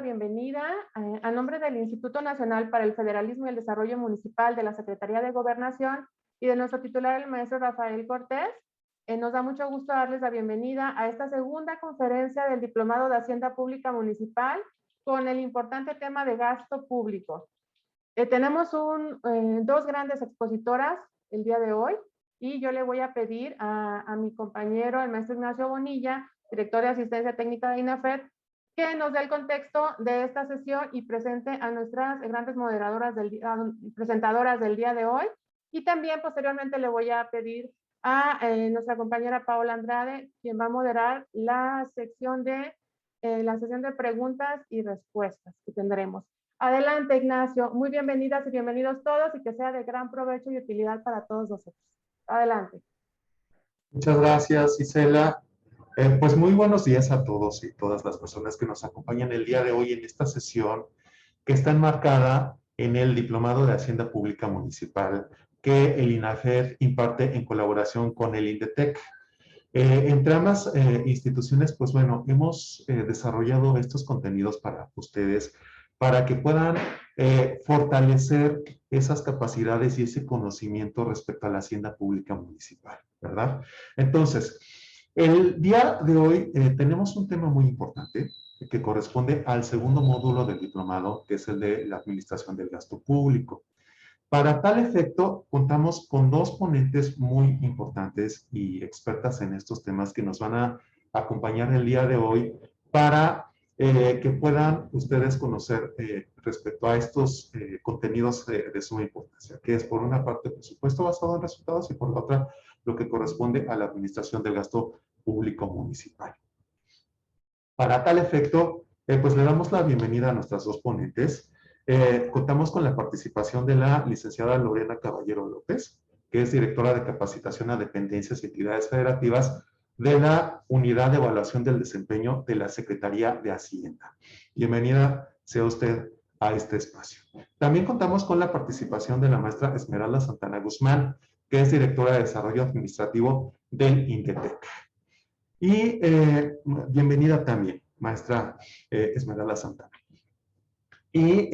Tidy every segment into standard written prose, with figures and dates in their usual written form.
bienvenida a nombre del Instituto Nacional para el Federalismo y el Desarrollo Municipal de la Secretaría de Gobernación y de nuestro titular, el maestro Rafael Cortés. Nos da mucho gusto darles la bienvenida a esta segunda conferencia del Diplomado de Hacienda Pública Municipal con el importante tema de gasto público. Tenemos dos grandes expositoras el día de hoy y yo le voy a pedir a mi compañero, el maestro Ignacio Bonilla, director de Asistencia Técnica de INAFED, que nos dé el contexto de esta sesión y presente a nuestras grandes presentadoras del día de hoy. Y también posteriormente le voy a pedir a nuestra compañera Paola Andrade, quien va a moderar la sesión de preguntas y respuestas que tendremos. Adelante, Ignacio. Muy bienvenidas y bienvenidos todos y que sea de gran provecho y utilidad para todos nosotros. Adelante. Muchas gracias, Isela. Pues muy buenos días a todos y todas las personas que nos acompañan el día de hoy en esta sesión que está enmarcada en el Diplomado de Hacienda Pública Municipal que el INAFED imparte en colaboración con el INDETEC. Entre ambas instituciones, pues bueno, hemos desarrollado estos contenidos para ustedes para que puedan fortalecer esas capacidades y ese conocimiento respecto a la hacienda pública municipal, ¿verdad? Entonces, el día de hoy tenemos un tema muy importante que corresponde al segundo módulo del diplomado, que es el de la administración del gasto público. Para tal efecto, contamos con dos ponentes muy importantes y expertas en estos temas que nos van a acompañar el día de hoy para que puedan ustedes conocer respecto a estos contenidos de suma importancia, que es por una parte presupuesto basado en resultados y por la otra lo que corresponde a la administración del gasto público municipal. Para tal efecto, pues le damos la bienvenida a nuestras dos ponentes. Contamos con la participación de la licenciada Lorena Caballero López, que es directora de capacitación a dependencias y entidades federativas de la Unidad de Evaluación del Desempeño de la Secretaría de Hacienda. Bienvenida sea usted a este espacio. También contamos con la participación de la maestra Esmeralda Santana Guzmán, que es directora de Desarrollo Administrativo del INDETEC. Y bienvenida también, maestra Esmeralda Santana. Y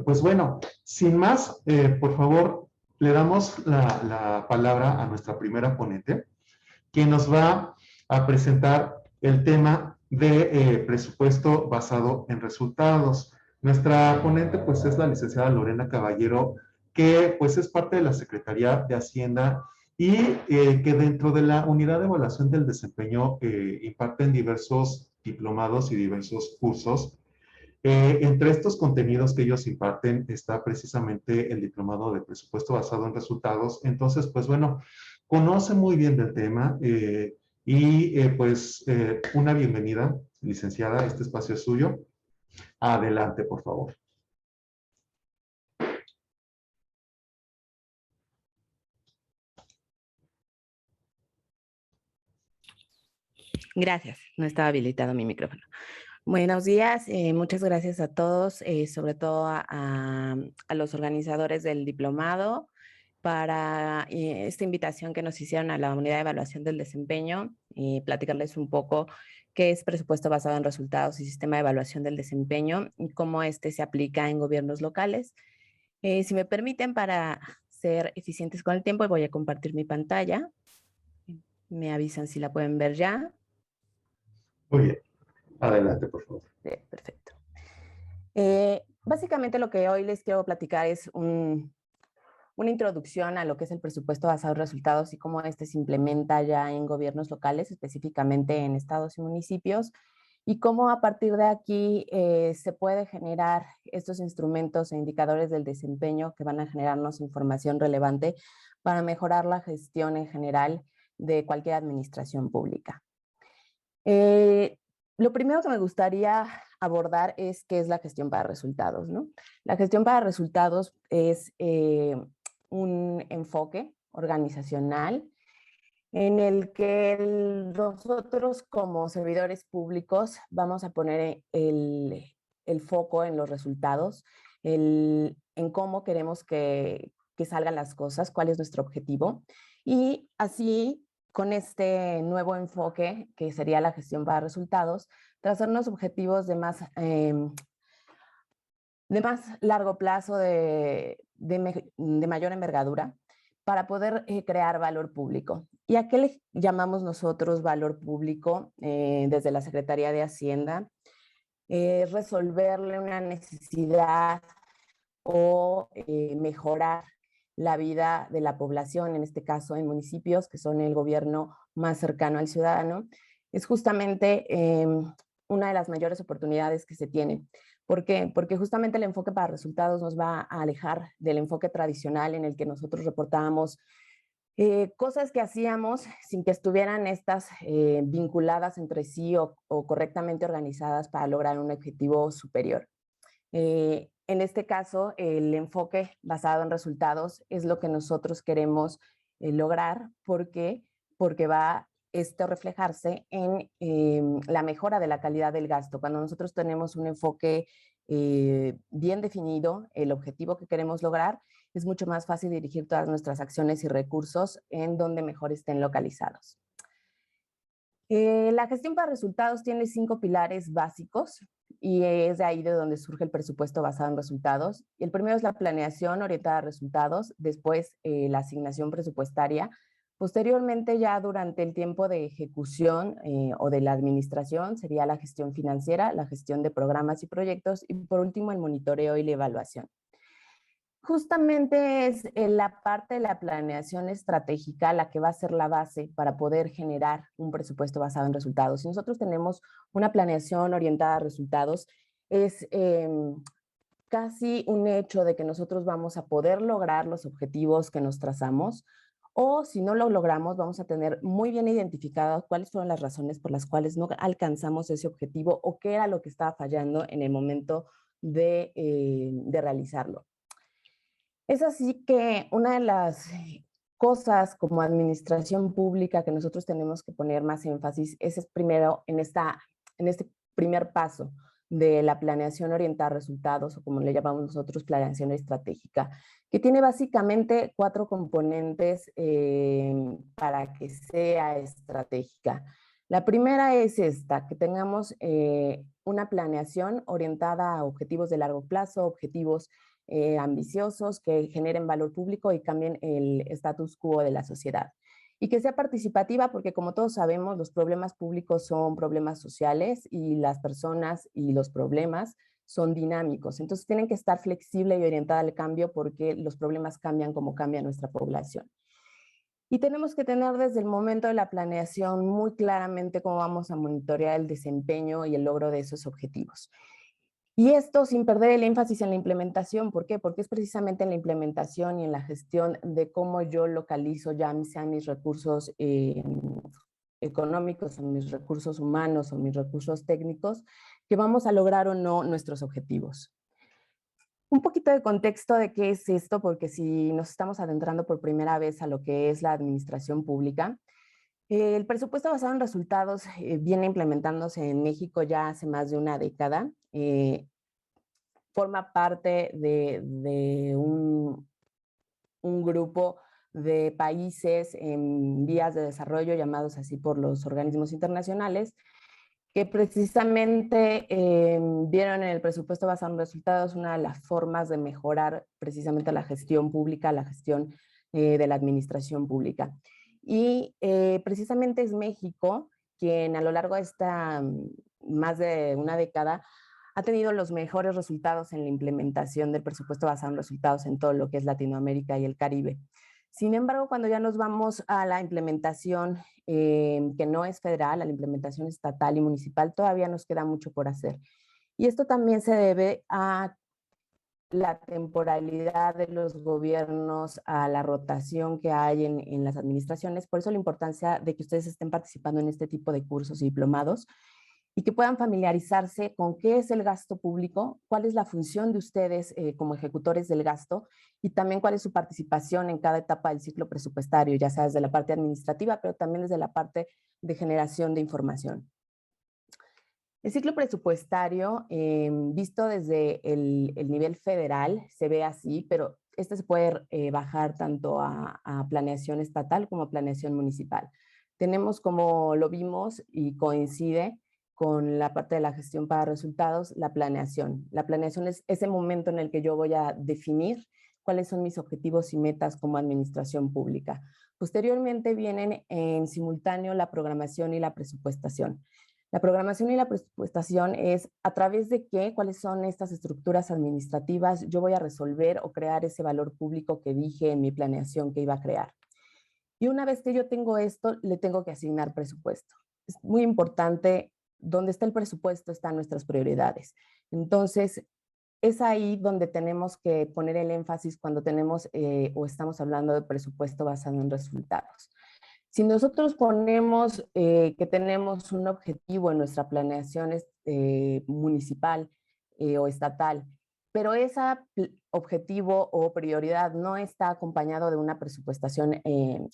pues bueno, sin más, por favor, le damos la palabra a nuestra primera ponente, quien nos va a presentar el tema de presupuesto basado en resultados. Nuestra ponente pues es la licenciada Lorena Caballero, que pues es parte de la Secretaría de Hacienda y que dentro de la Unidad de Evaluación del Desempeño imparten diversos diplomados y diversos cursos. Entre estos contenidos que ellos imparten está precisamente el diplomado de presupuesto basado en resultados. Entonces, pues bueno, conoce muy bien del tema una bienvenida, licenciada, este espacio es suyo. Adelante, por favor. Gracias, no estaba habilitado mi micrófono. Buenos días, muchas gracias a todos, sobre todo a los organizadores del diplomado para esta invitación que nos hicieron a la Unidad de Evaluación del Desempeño y platicarles un poco qué es presupuesto basado en resultados y sistema de evaluación del desempeño y cómo este se aplica en gobiernos locales. Si me permiten, para ser eficientes con el tiempo, voy a compartir mi pantalla. Me avisan si la pueden ver ya. Muy bien. Adelante, por favor. Perfecto. Básicamente lo que hoy les quiero platicar es una introducción a lo que es el presupuesto basado en resultados y cómo este se implementa ya en gobiernos locales, específicamente en estados y municipios, y cómo a partir de aquí se puede generar estos instrumentos e indicadores del desempeño que van a generarnos información relevante para mejorar la gestión en general de cualquier administración pública. Lo primero que me gustaría abordar es qué es la gestión para resultados, ¿no? La gestión para resultados es un enfoque organizacional en el que nosotros como servidores públicos vamos a poner el foco en los resultados, en cómo queremos que salgan las cosas, cuál es nuestro objetivo, y así con este nuevo enfoque, que sería la gestión para resultados, trazarnos objetivos de más de más largo plazo, de mayor envergadura, para poder crear valor público. ¿Y a qué le llamamos nosotros valor público desde la Secretaría de Hacienda? Resolverle una necesidad o mejorar la vida de la población, en este caso en municipios que son el gobierno más cercano al ciudadano, es justamente una de las mayores oportunidades que se tienen. ¿Por qué? Porque justamente el enfoque para resultados nos va a alejar del enfoque tradicional en el que nosotros reportábamos cosas que hacíamos sin que estuvieran estas vinculadas entre sí o correctamente organizadas para lograr un objetivo superior. En este caso, el enfoque basado en resultados es lo que nosotros queremos lograr. ¿Por qué? Porque va esto a reflejarse en la mejora de la calidad del gasto. Cuando nosotros tenemos un enfoque bien definido, el objetivo que queremos lograr, es mucho más fácil dirigir todas nuestras acciones y recursos en donde mejor estén localizados. La gestión para resultados tiene 5 pilares básicos y es de ahí de donde surge el presupuesto basado en resultados. El primero es la planeación orientada a resultados, después la asignación presupuestaria, posteriormente ya durante el tiempo de ejecución o de la administración sería la gestión financiera, la gestión de programas y proyectos y por último el monitoreo y la evaluación. Justamente es la parte de la planeación estratégica la que va a ser la base para poder generar un presupuesto basado en resultados. Si nosotros tenemos una planeación orientada a resultados, es casi un hecho de que nosotros vamos a poder lograr los objetivos que nos trazamos, o si no lo logramos, vamos a tener muy bien identificadas cuáles fueron las razones por las cuales no alcanzamos ese objetivo o qué era lo que estaba fallando en el momento de realizarlo. Es así que una de las cosas como administración pública que nosotros tenemos que poner más énfasis es primero en este primer paso de la planeación orientada a resultados, o como le llamamos nosotros, planeación estratégica, que tiene básicamente 4 componentes para que sea estratégica. La primera es esta, que tengamos una planeación orientada a objetivos de largo plazo, objetivos ambiciosos que generen valor público y cambien el status quo de la sociedad. Y que sea participativa porque como todos sabemos los problemas públicos son problemas sociales y las personas y los problemas son dinámicos. Entonces tienen que estar flexible y orientada al cambio porque los problemas cambian como cambia nuestra población. Y tenemos que tener desde el momento de la planeación muy claramente cómo vamos a monitorear el desempeño y el logro de esos objetivos. Y esto sin perder el énfasis en la implementación. ¿Por qué? Porque es precisamente en la implementación y en la gestión de cómo yo localizo ya sean mis recursos económicos o mis recursos humanos o mis recursos técnicos que vamos a lograr o no nuestros objetivos. Un poquito de contexto de qué es esto, porque si nos estamos adentrando por primera vez a lo que es la administración pública, el presupuesto basado en resultados viene implementándose en México ya hace más de una década. Forma parte de un grupo de países en vías de desarrollo, llamados así por los organismos internacionales, que precisamente vieron en el presupuesto basado en resultados una de las formas de mejorar precisamente la gestión pública, la gestión de la administración pública. Y precisamente es México quien a lo largo de esta más de una década ha tenido los mejores resultados en la implementación del presupuesto basado en resultados en todo lo que es Latinoamérica y el Caribe. Sin embargo, cuando ya nos vamos a la implementación que no es federal, a la implementación estatal y municipal, todavía nos queda mucho por hacer. Y esto también se debe a la temporalidad de los gobiernos, a la rotación que hay en las administraciones. Por eso la importancia de que ustedes estén participando en este tipo de cursos y diplomados y que puedan familiarizarse con qué es el gasto público, cuál es la función de ustedes como ejecutores del gasto y también cuál es su participación en cada etapa del ciclo presupuestario, ya sea desde la parte administrativa, pero también desde la parte de generación de información. El ciclo presupuestario, visto desde el nivel federal, se ve así, pero este se puede bajar tanto a planeación estatal como a planeación municipal. Tenemos, como lo vimos y coincide, con la parte de la gestión para resultados, la planeación. La planeación es ese momento en el que yo voy a definir cuáles son mis objetivos y metas como administración pública. Posteriormente vienen en simultáneo la programación y la presupuestación. La programación y la presupuestación es a través de qué, cuáles son estas estructuras administrativas, yo voy a resolver o crear ese valor público que dije en mi planeación que iba a crear. Y una vez que yo tengo esto, le tengo que asignar presupuesto. Es muy importante, donde está el presupuesto están nuestras prioridades. Entonces, es ahí donde tenemos que poner el énfasis cuando tenemos o estamos hablando de presupuesto basado en resultados. Si nosotros ponemos que tenemos un objetivo en nuestra planeación municipal o estatal, pero ese objetivo o prioridad no está acompañado de una presupuestación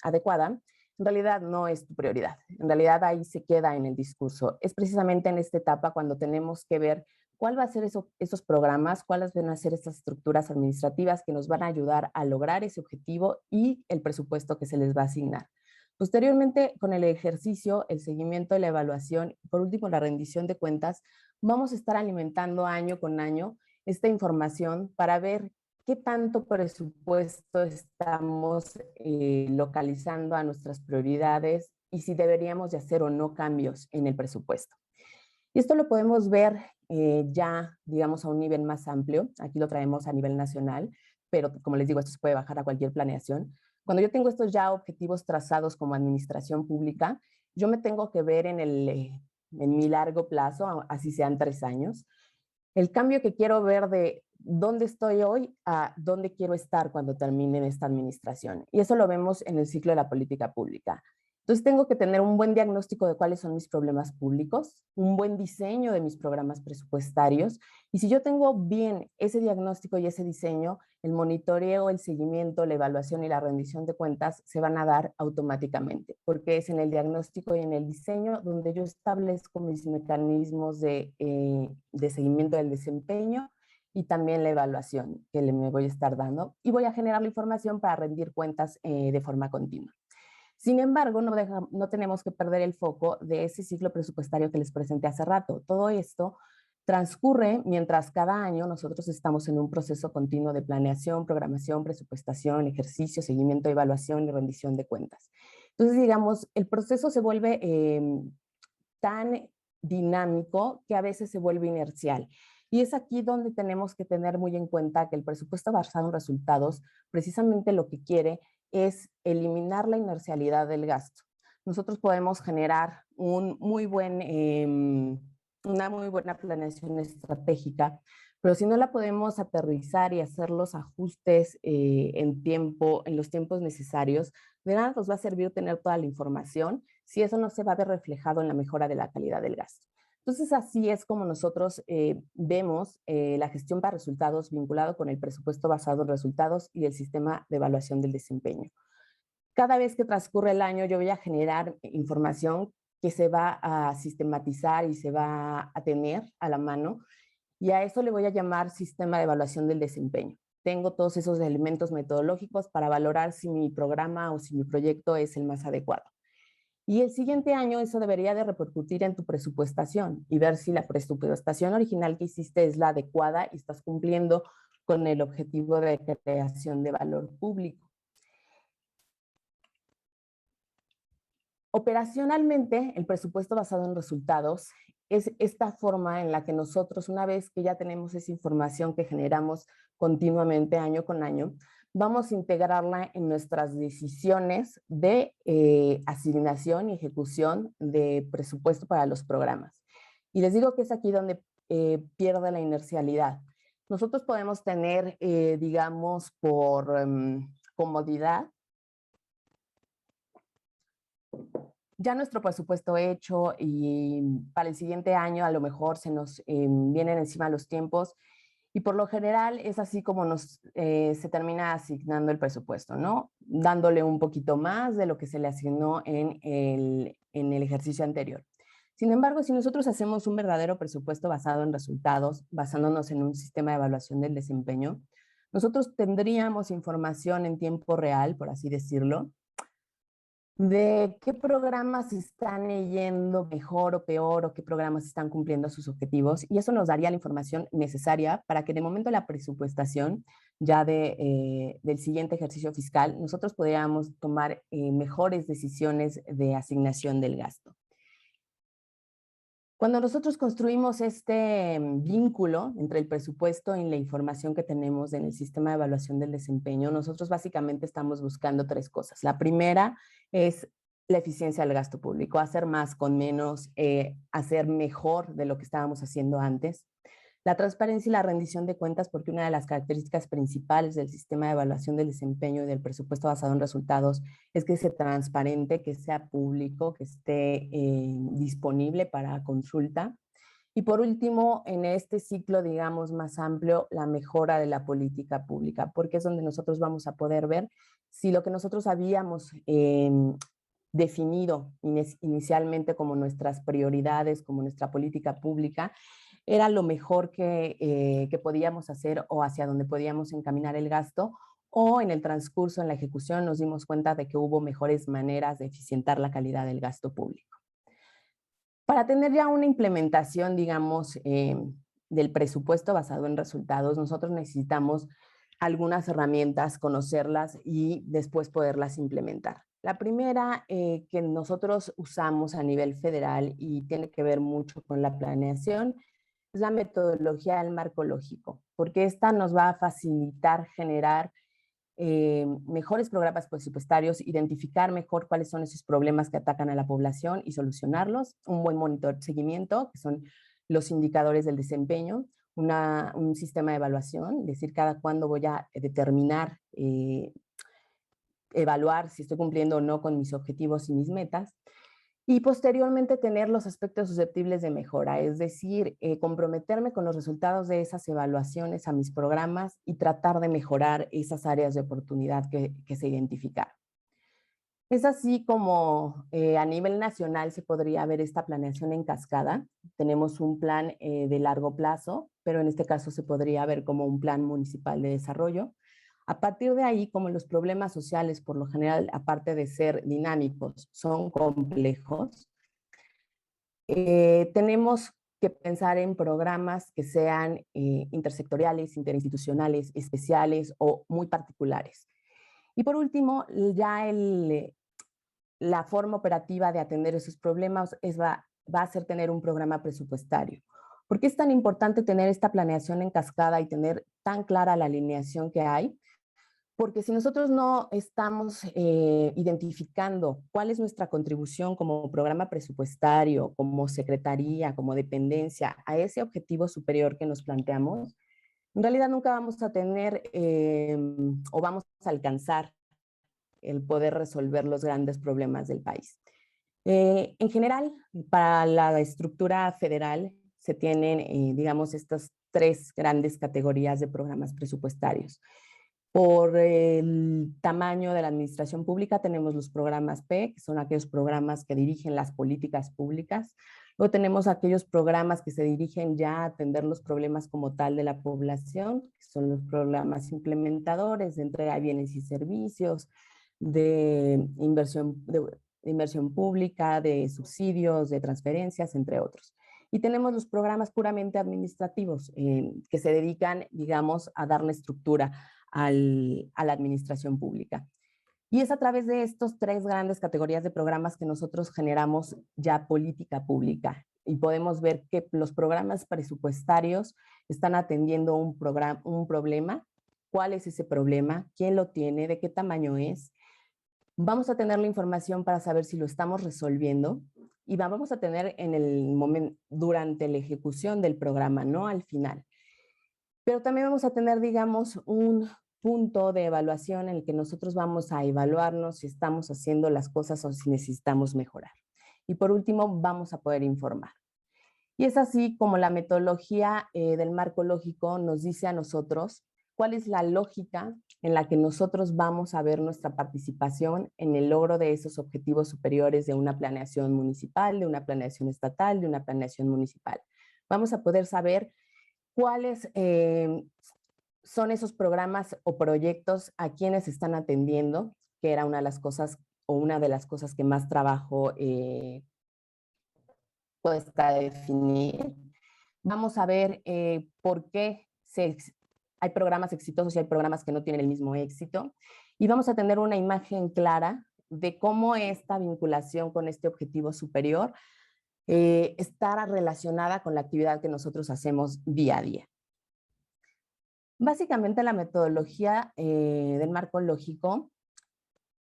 adecuada, en realidad no es tu prioridad. En realidad ahí se queda en el discurso. Es precisamente en esta etapa cuando tenemos que ver cuál va a ser esos programas, cuáles van a ser estas estructuras administrativas que nos van a ayudar a lograr ese objetivo y el presupuesto que se les va a asignar. Posteriormente, con el ejercicio, el seguimiento, la evaluación y por último la rendición de cuentas, vamos a estar alimentando año con año esta información para ver qué tanto presupuesto estamos localizando a nuestras prioridades y si deberíamos de hacer o no cambios en el presupuesto. Y esto lo podemos ver ya, digamos, a un nivel más amplio. Aquí lo traemos a nivel nacional, pero como les digo, esto se puede bajar a cualquier planeación. Cuando yo tengo estos ya objetivos trazados como administración pública, yo me tengo que ver en mi largo plazo, así sean 3 años, el cambio que quiero ver de dónde estoy hoy a dónde quiero estar cuando termine esta administración. Y eso lo vemos en el ciclo de la política pública. Entonces tengo que tener un buen diagnóstico de cuáles son mis problemas públicos, un buen diseño de mis programas presupuestarios. Y si yo tengo bien ese diagnóstico y ese diseño, el monitoreo, el seguimiento, la evaluación y la rendición de cuentas se van a dar automáticamente, porque es en el diagnóstico y en el diseño donde yo establezco mis mecanismos de seguimiento del desempeño y también la evaluación que me voy a estar dando y voy a generar la información para rendir cuentas de forma continua. Sin embargo, no tenemos que perder el foco de ese ciclo presupuestario que les presenté hace rato. Todo esto transcurre mientras cada año nosotros estamos en un proceso continuo de planeación, programación, presupuestación, ejercicio, seguimiento, evaluación y rendición de cuentas. Entonces, digamos, el proceso se vuelve tan dinámico que a veces se vuelve inercial. Y es aquí donde tenemos que tener muy en cuenta que el presupuesto basado en resultados precisamente lo que quiere es eliminar la inercialidad del gasto. Nosotros podemos generar una muy buena planeación estratégica, pero si no la podemos aterrizar y hacer los ajustes en los tiempos necesarios, de nada nos va a servir tener toda la información si eso no se va a ver reflejado en la mejora de la calidad del gasto. Entonces, así es como nosotros vemos la gestión para resultados vinculado con el presupuesto basado en resultados y el sistema de evaluación del desempeño. Cada vez que transcurre el año, yo voy a generar información que se va a sistematizar y se va a tener a la mano, y a eso le voy a llamar sistema de evaluación del desempeño. Tengo todos esos elementos metodológicos para valorar si mi programa o si mi proyecto es el más adecuado. Y el siguiente año eso debería de repercutir en tu presupuestación y ver si la presupuestación original que hiciste es la adecuada y estás cumpliendo con el objetivo de creación de valor público. Operacionalmente, el presupuesto basado en resultados es esta forma en la que nosotros, una vez que ya tenemos esa información que generamos continuamente año con año, vamos a integrarla en nuestras decisiones de asignación y ejecución de presupuesto para los programas. Y les digo que es aquí donde pierde la inercialidad. Nosotros podemos tener, digamos, por comodidad, ya nuestro presupuesto hecho y para el siguiente año a lo mejor se nos vienen encima los tiempos y por lo general es así como se termina asignando el presupuesto, ¿no? Dándole un poquito más de lo que se le asignó en el ejercicio anterior. Sin embargo, si nosotros hacemos un verdadero presupuesto basado en resultados, basándonos en un sistema de evaluación del desempeño, nosotros tendríamos información en tiempo real, por así decirlo, de qué programas están yendo mejor o peor o qué programas están cumpliendo sus objetivos, y eso nos daría la información necesaria para que en el momento de la presupuestación ya del siguiente ejercicio fiscal nosotros podamos tomar mejores decisiones de asignación del gasto. Cuando nosotros construimos este vínculo entre el presupuesto y la información que tenemos en el sistema de evaluación del desempeño, nosotros básicamente estamos buscando tres cosas. La primera es la eficiencia del gasto público, hacer más con menos, hacer mejor de lo que estábamos haciendo antes. La transparencia y la rendición de cuentas, porque una de las características principales del sistema de evaluación del desempeño y del presupuesto basado en resultados es que sea transparente, que sea público, que esté disponible para consulta. Y por último, en este ciclo, digamos, más amplio, la mejora de la política pública, porque es donde nosotros vamos a poder ver si lo que nosotros habíamos definido inicialmente como nuestras prioridades, como nuestra política pública, era lo mejor que podíamos hacer o hacia donde podíamos encaminar el gasto, o en el transcurso, en la ejecución, nos dimos cuenta de que hubo mejores maneras de eficientar la calidad del gasto público. Para tener ya una implementación, digamos, del presupuesto basado en resultados, nosotros necesitamos algunas herramientas, conocerlas y después poderlas implementar. La primera que nosotros usamos a nivel federal y tiene que ver mucho con la planeación es la metodología del marco lógico, porque esta nos va a facilitar generar mejores programas presupuestarios, identificar mejor cuáles son esos problemas que atacan a la población y solucionarlos, un buen monitor seguimiento, que son los indicadores del desempeño, un sistema de evaluación, es decir, cada cuándo voy a determinar, evaluar si estoy cumpliendo o no con mis objetivos y mis metas, y posteriormente tener los aspectos susceptibles de mejora, es decir, comprometerme con los resultados de esas evaluaciones a mis programas y tratar de mejorar esas áreas de oportunidad que se identificaron. Es así como a nivel nacional se podría ver esta planeación en cascada. Tenemos un plan de largo plazo, pero en este caso se podría ver como un plan municipal de desarrollo. A partir de ahí, como los problemas sociales, por lo general, aparte de ser dinámicos, son complejos, tenemos que pensar en programas que sean intersectoriales, interinstitucionales, especiales o muy particulares. Y por último, ya la forma operativa de atender esos problemas va a ser tener un programa presupuestario. ¿Por qué es tan importante tener esta planeación en cascada y tener tan clara la alineación que hay? Porque si nosotros no estamos identificando cuál es nuestra contribución como programa presupuestario, como secretaría, como dependencia a ese objetivo superior que nos planteamos, en realidad nunca vamos a tener o vamos a alcanzar el poder resolver los grandes problemas del país. En general, para la estructura federal se tienen, digamos, estas tres grandes categorías de programas presupuestarios. Por el tamaño de la administración pública tenemos los programas P, que son aquellos programas que dirigen las políticas públicas. Luego tenemos aquellos programas que se dirigen ya a atender los problemas como tal de la población, que son los programas implementadores de entrega de bienes y servicios, de inversión pública, de subsidios, de transferencias, entre otros. Y tenemos los programas puramente administrativos que se dedican, digamos, a darle estructura a la administración pública. Y es a través de estos tres grandes categorías de programas que nosotros generamos ya política pública y podemos ver que los programas presupuestarios están atendiendo un problema, cuál es ese problema, quién lo tiene, de qué tamaño es. Vamos a tener la información para saber si lo estamos resolviendo y vamos a tener en el momento, durante la ejecución del programa, no al final. Pero también vamos a tener, digamos, un punto de evaluación en el que nosotros vamos a evaluarnos si estamos haciendo las cosas o si necesitamos mejorar. Y por último, vamos a poder informar. Y es así como la metodología del marco lógico nos dice a nosotros cuál es la lógica en la que nosotros vamos a ver nuestra participación en el logro de esos objetivos superiores de una planeación municipal, de una planeación estatal, de una planeación municipal. Vamos a poder saber cuáles son esos programas o proyectos a quienes están atendiendo, que era una de las cosas o una de las cosas que más trabajo cuesta definir. Vamos a ver por qué hay programas exitosos y hay programas que no tienen el mismo éxito. Y vamos a tener una imagen clara de cómo esta vinculación con este objetivo superior está relacionada con la actividad que nosotros hacemos día a día. Básicamente la metodología del marco lógico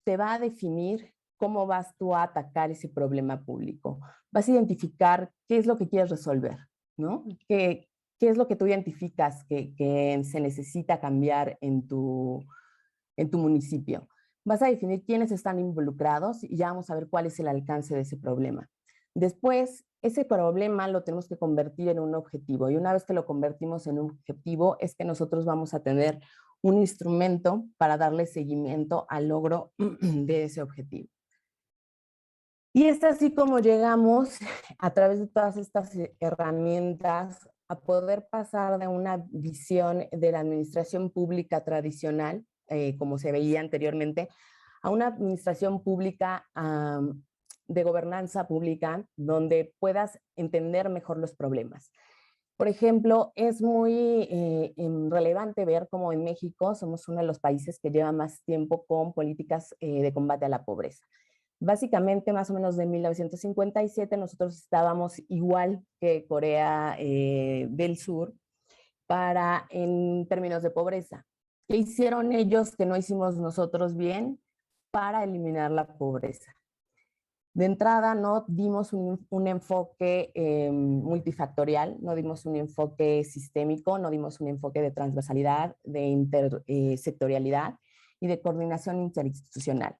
te va a definir cómo vas tú a atacar ese problema público. Vas a identificar qué es lo que quieres resolver, ¿no? ¿Qué es lo que tú identificas que se necesita cambiar en tu municipio? Vas a definir quiénes están involucrados y ya vamos a ver cuál es el alcance de ese problema. Después, ese problema lo tenemos que convertir en un objetivo, y una vez que lo convertimos en un objetivo es que nosotros vamos a tener un instrumento para darle seguimiento al logro de ese objetivo. Y es así como llegamos a través de todas estas herramientas a poder pasar de una visión de la administración pública tradicional, como se veía anteriormente, a una administración pública de gobernanza pública donde puedas entender mejor los problemas. Por ejemplo, es muy relevante ver cómo en México somos uno de los países que lleva más tiempo con políticas de combate a la pobreza. Básicamente, más o menos de 1957, nosotros estábamos igual que Corea del Sur en términos de pobreza. ¿Qué hicieron ellos que no hicimos nosotros bien para eliminar la pobreza? De entrada, no dimos un enfoque multifactorial, no dimos un enfoque sistémico, no dimos un enfoque de transversalidad, de intersectorialidad y de coordinación interinstitucional.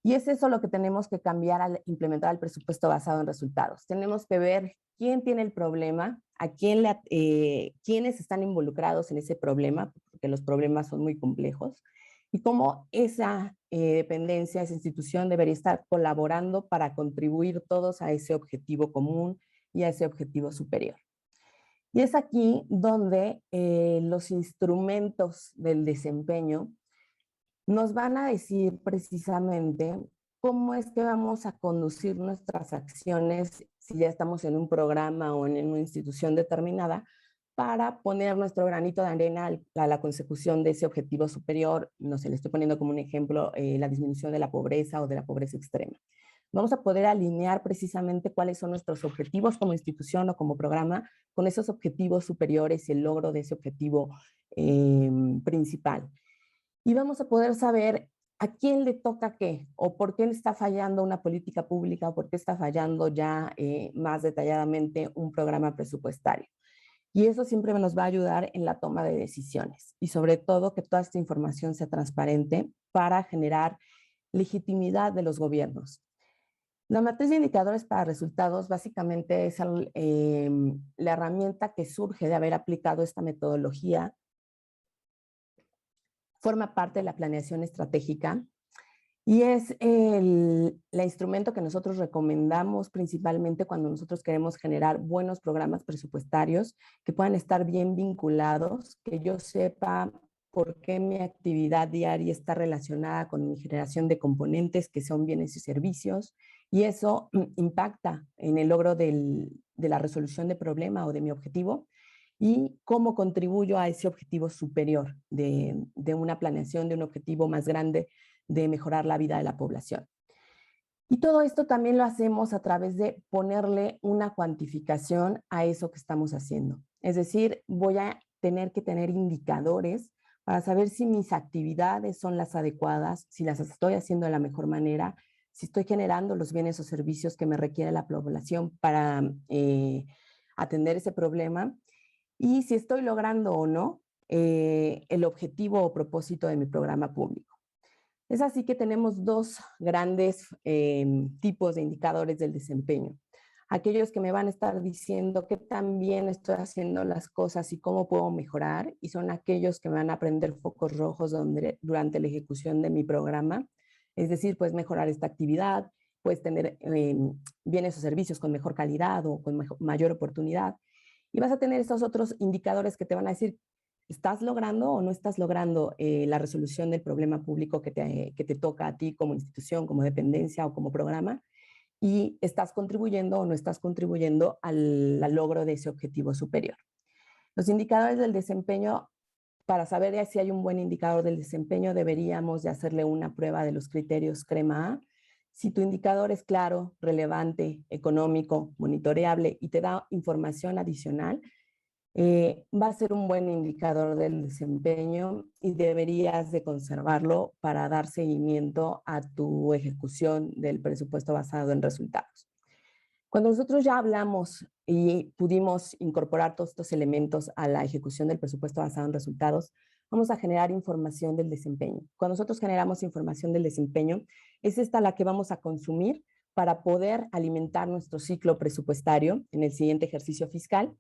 Y es eso lo que tenemos que cambiar al implementar el presupuesto basado en resultados. Tenemos que ver quién tiene el problema, quiénes están involucrados en ese problema, porque los problemas son muy complejos, y cómo esa dependencia, esa institución debería estar colaborando para contribuir todos a ese objetivo común y a ese objetivo superior. Y es aquí donde los instrumentos del desempeño nos van a decir precisamente cómo es que vamos a conducir nuestras acciones si ya estamos en un programa o en una institución determinada para poner nuestro granito de arena a la consecución de ese objetivo superior. No sé, le estoy poniendo como un ejemplo la disminución de la pobreza o de la pobreza extrema. Vamos a poder alinear precisamente cuáles son nuestros objetivos como institución o como programa con esos objetivos superiores y el logro de ese objetivo principal. Y vamos a poder saber a quién le toca qué, o por qué le está fallando una política pública, o por qué está fallando ya más detalladamente un programa presupuestario. Y eso siempre nos va a ayudar en la toma de decisiones. Y sobre todo que toda esta información sea transparente para generar legitimidad de los gobiernos. La matriz de indicadores para resultados básicamente es la herramienta que surge de haber aplicado esta metodología. Forma parte de la planeación estratégica y es el instrumento que nosotros recomendamos principalmente cuando nosotros queremos generar buenos programas presupuestarios que puedan estar bien vinculados, que yo sepa por qué mi actividad diaria está relacionada con mi generación de componentes que son bienes y servicios, y eso impacta en el logro de la resolución de problema o de mi objetivo, y cómo contribuyo a ese objetivo superior de una planeación, de un objetivo más grande de mejorar la vida de la población. Y todo esto también lo hacemos a través de ponerle una cuantificación a eso que estamos haciendo. Es decir, voy a tener que tener indicadores para saber si mis actividades son las adecuadas, si las estoy haciendo de la mejor manera, si estoy generando los bienes o servicios que me requiere la población para atender ese problema, y si estoy logrando o no el objetivo o propósito de mi programa público. Es así que tenemos dos grandes tipos de indicadores del desempeño. Aquellos que me van a estar diciendo qué tan bien estoy haciendo las cosas y cómo puedo mejorar, y son aquellos que me van a prender focos rojos durante la ejecución de mi programa. Es decir, puedes mejorar esta actividad, puedes tener bienes o servicios con mejor calidad o con mayor oportunidad. Y vas a tener esos otros indicadores que te van a decir, ¿estás logrando o no estás logrando la resolución del problema público que te toca a ti como institución, como dependencia o como programa? Y estás contribuyendo o no estás contribuyendo al logro de ese objetivo superior. Los indicadores del desempeño, para saber si hay un buen indicador del desempeño, deberíamos de hacerle una prueba de los criterios CREMA-A. Si tu indicador es claro, relevante, económico, monitoreable y te da información adicional, va a ser un buen indicador del desempeño y deberías de conservarlo para dar seguimiento a tu ejecución del presupuesto basado en resultados. Cuando nosotros ya hablamos y pudimos incorporar todos estos elementos a la ejecución del presupuesto basado en resultados, vamos a generar información del desempeño. Cuando nosotros generamos información del desempeño, es esta la que vamos a consumir para poder alimentar nuestro ciclo presupuestario en el siguiente ejercicio fiscal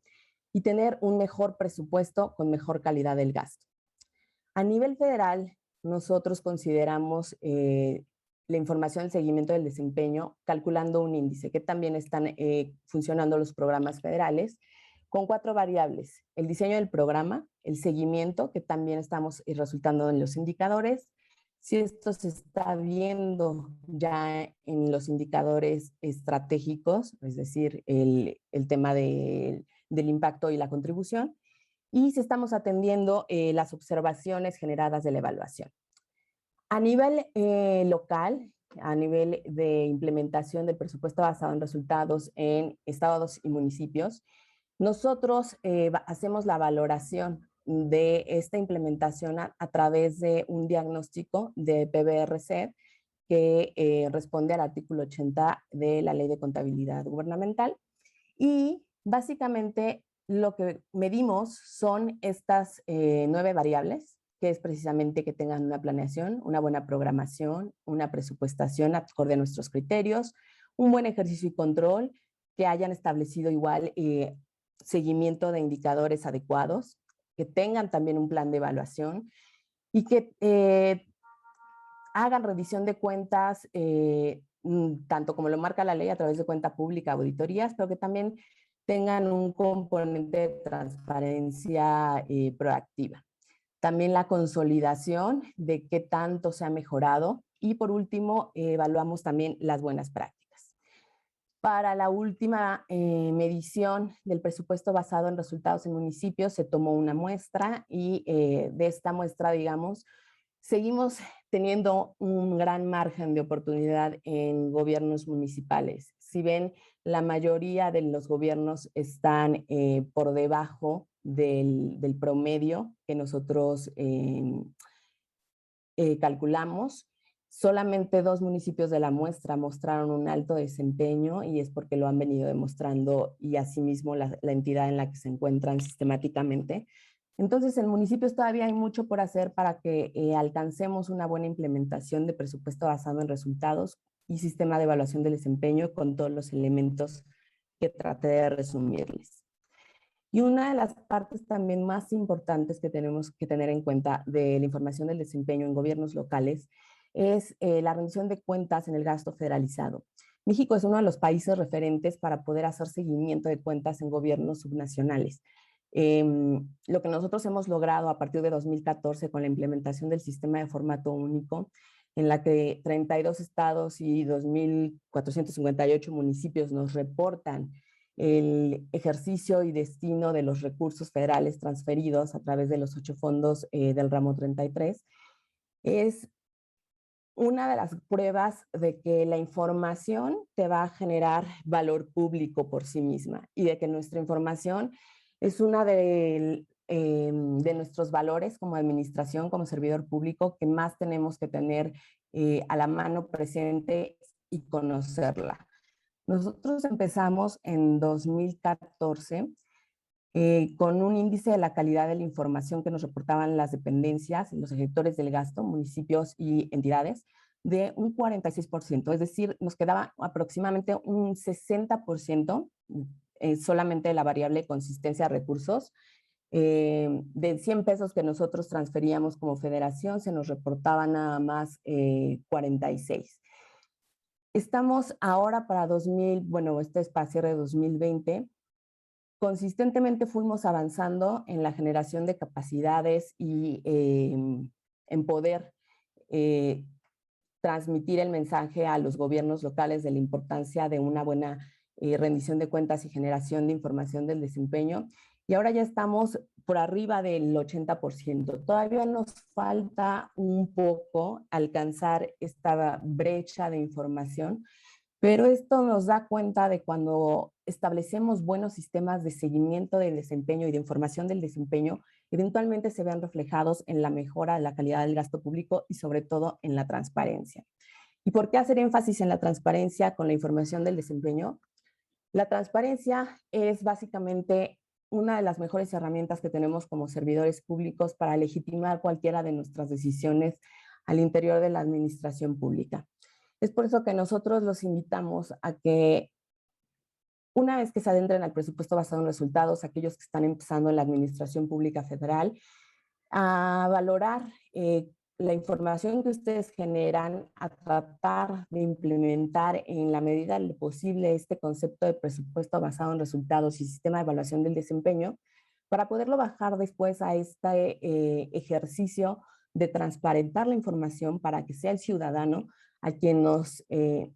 y tener un mejor presupuesto con mejor calidad del gasto. A nivel federal, nosotros consideramos la información del seguimiento del desempeño calculando un índice, que también están funcionando los programas federales, con 4 variables: el diseño del programa, el seguimiento, que también estamos resultando en los indicadores, si esto se está viendo ya en los indicadores estratégicos, es decir, el tema del impacto y la contribución, y si estamos atendiendo las observaciones generadas de la evaluación. A nivel local, a nivel de implementación del presupuesto basado en resultados en estados y municipios, nosotros hacemos la valoración de esta implementación a través de un diagnóstico de PBRC que responde al artículo 80 de la Ley de Contabilidad Gubernamental. Y básicamente lo que medimos son estas 9 variables, que es precisamente que tengan una planeación, una buena programación, una presupuestación acorde a nuestros criterios, un buen ejercicio y control, que hayan establecido igual seguimiento de indicadores adecuados, que tengan también un plan de evaluación y que hagan revisión de cuentas, tanto como lo marca la ley a través de cuenta pública, auditorías, pero que también tengan un componente de transparencia proactiva. También la consolidación de qué tanto se ha mejorado y por último evaluamos también las buenas prácticas. Para la última medición del presupuesto basado en resultados en municipios se tomó una muestra y de esta muestra, digamos, seguimos teniendo un gran margen de oportunidad en gobiernos municipales. Si ven, la mayoría de los gobiernos están por debajo del promedio que nosotros calculamos. Solamente 2 municipios de la muestra mostraron un alto desempeño y es porque lo han venido demostrando y asimismo la entidad en la que se encuentran sistemáticamente. Entonces, en municipios todavía hay mucho por hacer para que alcancemos una buena implementación de presupuesto basado en resultados y sistema de evaluación del desempeño con todos los elementos que traté de resumirles. Y una de las partes también más importantes que tenemos que tener en cuenta de la información del desempeño en gobiernos locales es la rendición de cuentas en el gasto federalizado. México es uno de los países referentes para poder hacer seguimiento de cuentas en gobiernos subnacionales. Lo que nosotros hemos logrado a partir de 2014 con la implementación del sistema de formato único, en la que 32 estados y 2.458 municipios nos reportan el ejercicio y destino de los recursos federales transferidos a través de los 8 fondos del ramo 33, es una de las pruebas de que la información te va a generar valor público por sí misma y de que nuestra información es una de nuestros valores como administración, como servidor público, que más tenemos que tener a la mano presente y conocerla. Nosotros empezamos en 2014 con un índice de la calidad de la información que nos reportaban las dependencias, los ejecutores del gasto, municipios y entidades, de un 46%, es decir, nos quedaba aproximadamente un 60% solamente de la variable consistencia de recursos. De 100 pesos que nosotros transferíamos como federación, se nos reportaba nada más 46. Estamos ahora para este es para cierre de 2020, consistentemente fuimos avanzando en la generación de capacidades y en poder transmitir el mensaje a los gobiernos locales de la importancia de una buena rendición de cuentas y generación de información del desempeño. Y ahora ya estamos por arriba del 80%. Todavía nos falta un poco alcanzar esta brecha de información, pero esto nos da cuenta de cuando establecemos buenos sistemas de seguimiento del desempeño y de información del desempeño, eventualmente se vean reflejados en la mejora de la calidad del gasto público y sobre todo en la transparencia. ¿Y por qué hacer énfasis en la transparencia con la información del desempeño? La transparencia es básicamente una de las mejores herramientas que tenemos como servidores públicos para legitimar cualquiera de nuestras decisiones al interior de la administración pública. Es por eso que nosotros los invitamos a que una vez que se adentren al presupuesto basado en resultados, aquellos que están empezando en la administración pública federal, a valorar la información que ustedes generan, a tratar de implementar en la medida de lo posible este concepto de presupuesto basado en resultados y sistema de evaluación del desempeño, para poderlo bajar después a este ejercicio de transparentar la información para que sea el ciudadano a quien nos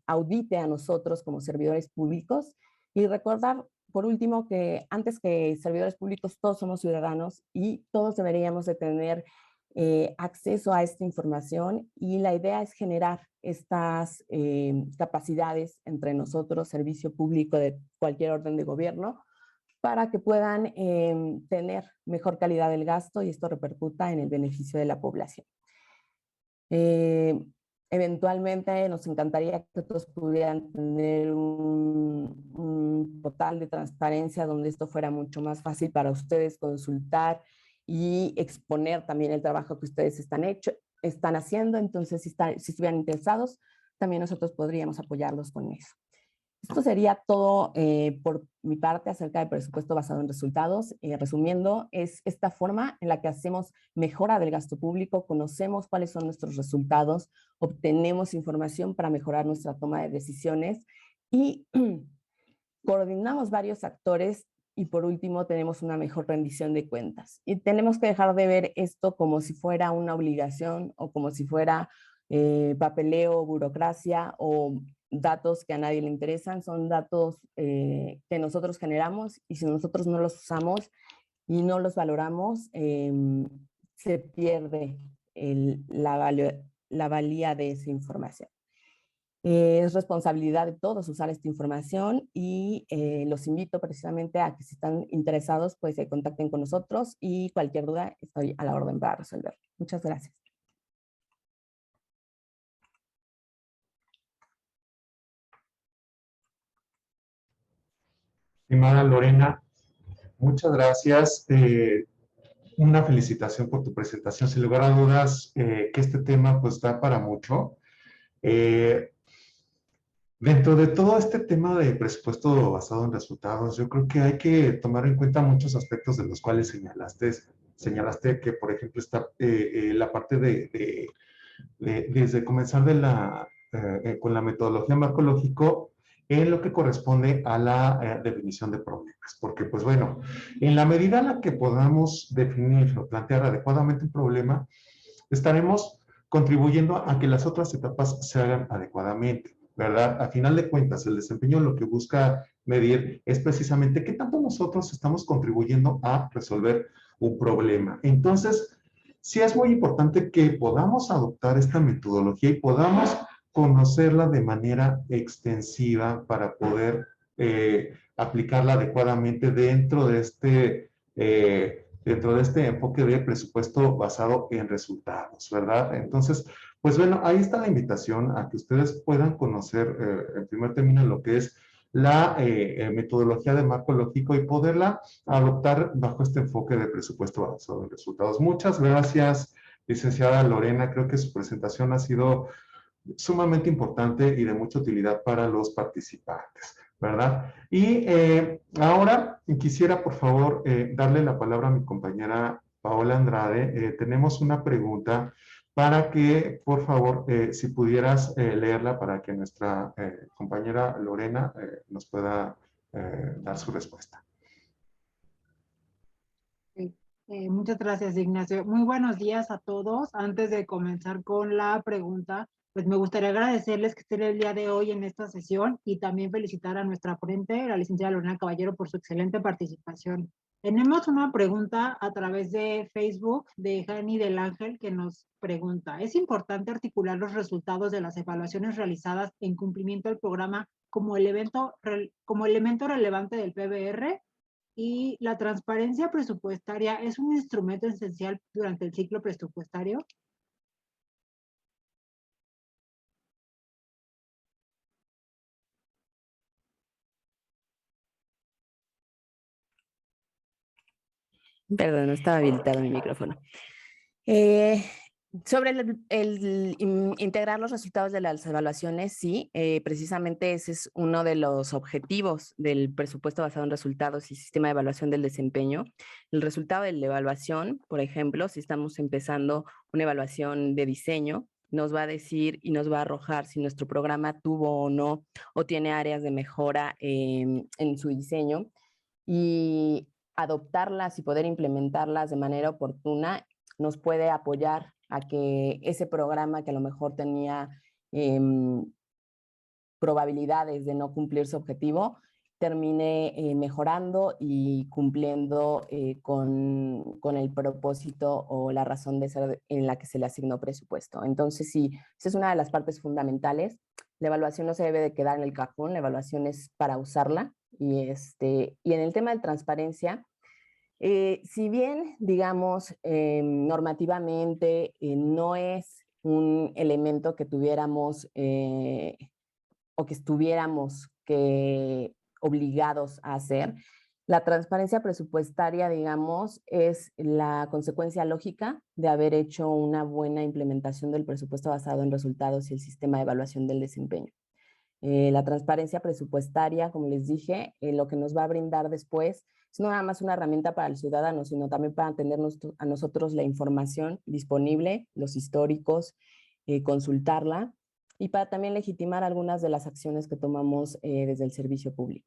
audite a nosotros como servidores públicos. Y recordar, por último, que antes que servidores públicos todos somos ciudadanos y todos deberíamos de tener acceso a esta información, y la idea es generar estas capacidades entre nosotros, servicio público de cualquier orden de gobierno, para que puedan tener mejor calidad del gasto y esto repercuta en el beneficio de la población. Eventualmente nos encantaría que todos pudieran tener un portal de transparencia donde esto fuera mucho más fácil para ustedes consultar y exponer también el trabajo que ustedes están haciendo. Entonces, si estuvieran interesados, también nosotros podríamos apoyarlos con eso. Esto sería todo por mi parte acerca del presupuesto basado en resultados. Resumiendo, es esta forma en la que hacemos mejora del gasto público, conocemos cuáles son nuestros resultados, obtenemos información para mejorar nuestra toma de decisiones y coordinamos varios actores y por último tenemos una mejor rendición de cuentas. Y tenemos que dejar de ver esto como si fuera una obligación o como si fuera papeleo, burocracia o datos que a nadie le interesan. Son datos que nosotros generamos y si nosotros no los usamos y no los valoramos, se pierde la valía de esa información. Es responsabilidad de todos usar esta información y los invito precisamente a que si están interesados, pues se contacten con nosotros y cualquier duda estoy a la orden para resolver. Muchas gracias. Estimada Lorena, muchas gracias. Una felicitación por tu presentación. Sin lugar a dudas, que este tema pues da para mucho. Dentro de todo este tema de presupuesto basado en resultados, yo creo que hay que tomar en cuenta muchos aspectos de los cuales señalaste que, por ejemplo, está la parte desde comenzar con la metodología marco lógico en lo que corresponde a la definición de problemas. Porque, pues bueno, en la medida en la que podamos definir o plantear adecuadamente un problema, estaremos contribuyendo a que las otras etapas se hagan adecuadamente, ¿verdad? A final de cuentas, el desempeño lo que busca medir es precisamente qué tanto nosotros estamos contribuyendo a resolver un problema. Entonces, sí es muy importante que podamos adoptar esta metodología y podamos conocerla de manera extensiva para poder aplicarla adecuadamente dentro de este enfoque de presupuesto basado en resultados, ¿verdad? Entonces, pues bueno, ahí está la invitación a que ustedes puedan conocer en primer término lo que es la metodología de marco lógico y poderla adoptar bajo este enfoque de presupuesto basado en resultados. Muchas gracias, licenciada Lorena. Creo que su presentación ha sido sumamente importante y de mucha utilidad para los participantes, ¿verdad? Y ahora quisiera, por favor, darle la palabra a mi compañera Paola Andrade. Tenemos una pregunta para que, por favor, si pudieras leerla para que nuestra compañera Lorena nos pueda dar su respuesta. Muchas gracias, Ignacio. Muy buenos días a todos. Antes de comenzar con la pregunta, pues me gustaría agradecerles que estén el día de hoy en esta sesión y también felicitar a nuestra ponente, la licenciada Lorena Caballero, por su excelente participación. Tenemos una pregunta a través de Facebook de Jani del Ángel que nos pregunta: ¿es importante articular los resultados de las evaluaciones realizadas en cumplimiento del programa como elemento relevante del PBR? Y la transparencia presupuestaria es un instrumento esencial durante el ciclo presupuestario. Perdón, no estaba habilitado mi micrófono. Sobre integrar los resultados de las evaluaciones, sí, precisamente ese es uno de los objetivos del presupuesto basado en resultados y sistema de evaluación del desempeño. El resultado de la evaluación, por ejemplo, si estamos empezando una evaluación de diseño, nos va a decir y nos va a arrojar si nuestro programa tuvo o no, o tiene áreas de mejora en su diseño, y adoptarlas y poder implementarlas de manera oportuna nos puede apoyar a que ese programa que a lo mejor tenía probabilidades de no cumplir su objetivo, termine mejorando y cumpliendo con el propósito o la razón de ser en la que se le asignó presupuesto. Entonces, sí, esa es una de las partes fundamentales. La evaluación no se debe de quedar en el cajón, la evaluación es para usarla. Y en el tema de transparencia, si bien, digamos, normativamente no es un elemento que tuviéramos o que estuviéramos obligados a hacer, la transparencia presupuestaria, digamos, es la consecuencia lógica de haber hecho una buena implementación del presupuesto basado en resultados y el sistema de evaluación del desempeño. La transparencia presupuestaria, como les dije, lo que nos va a brindar después es no nada más una herramienta para el ciudadano, sino también para tener a nosotros la información disponible, los históricos, consultarla, y para también legitimar algunas de las acciones que tomamos desde el servicio público.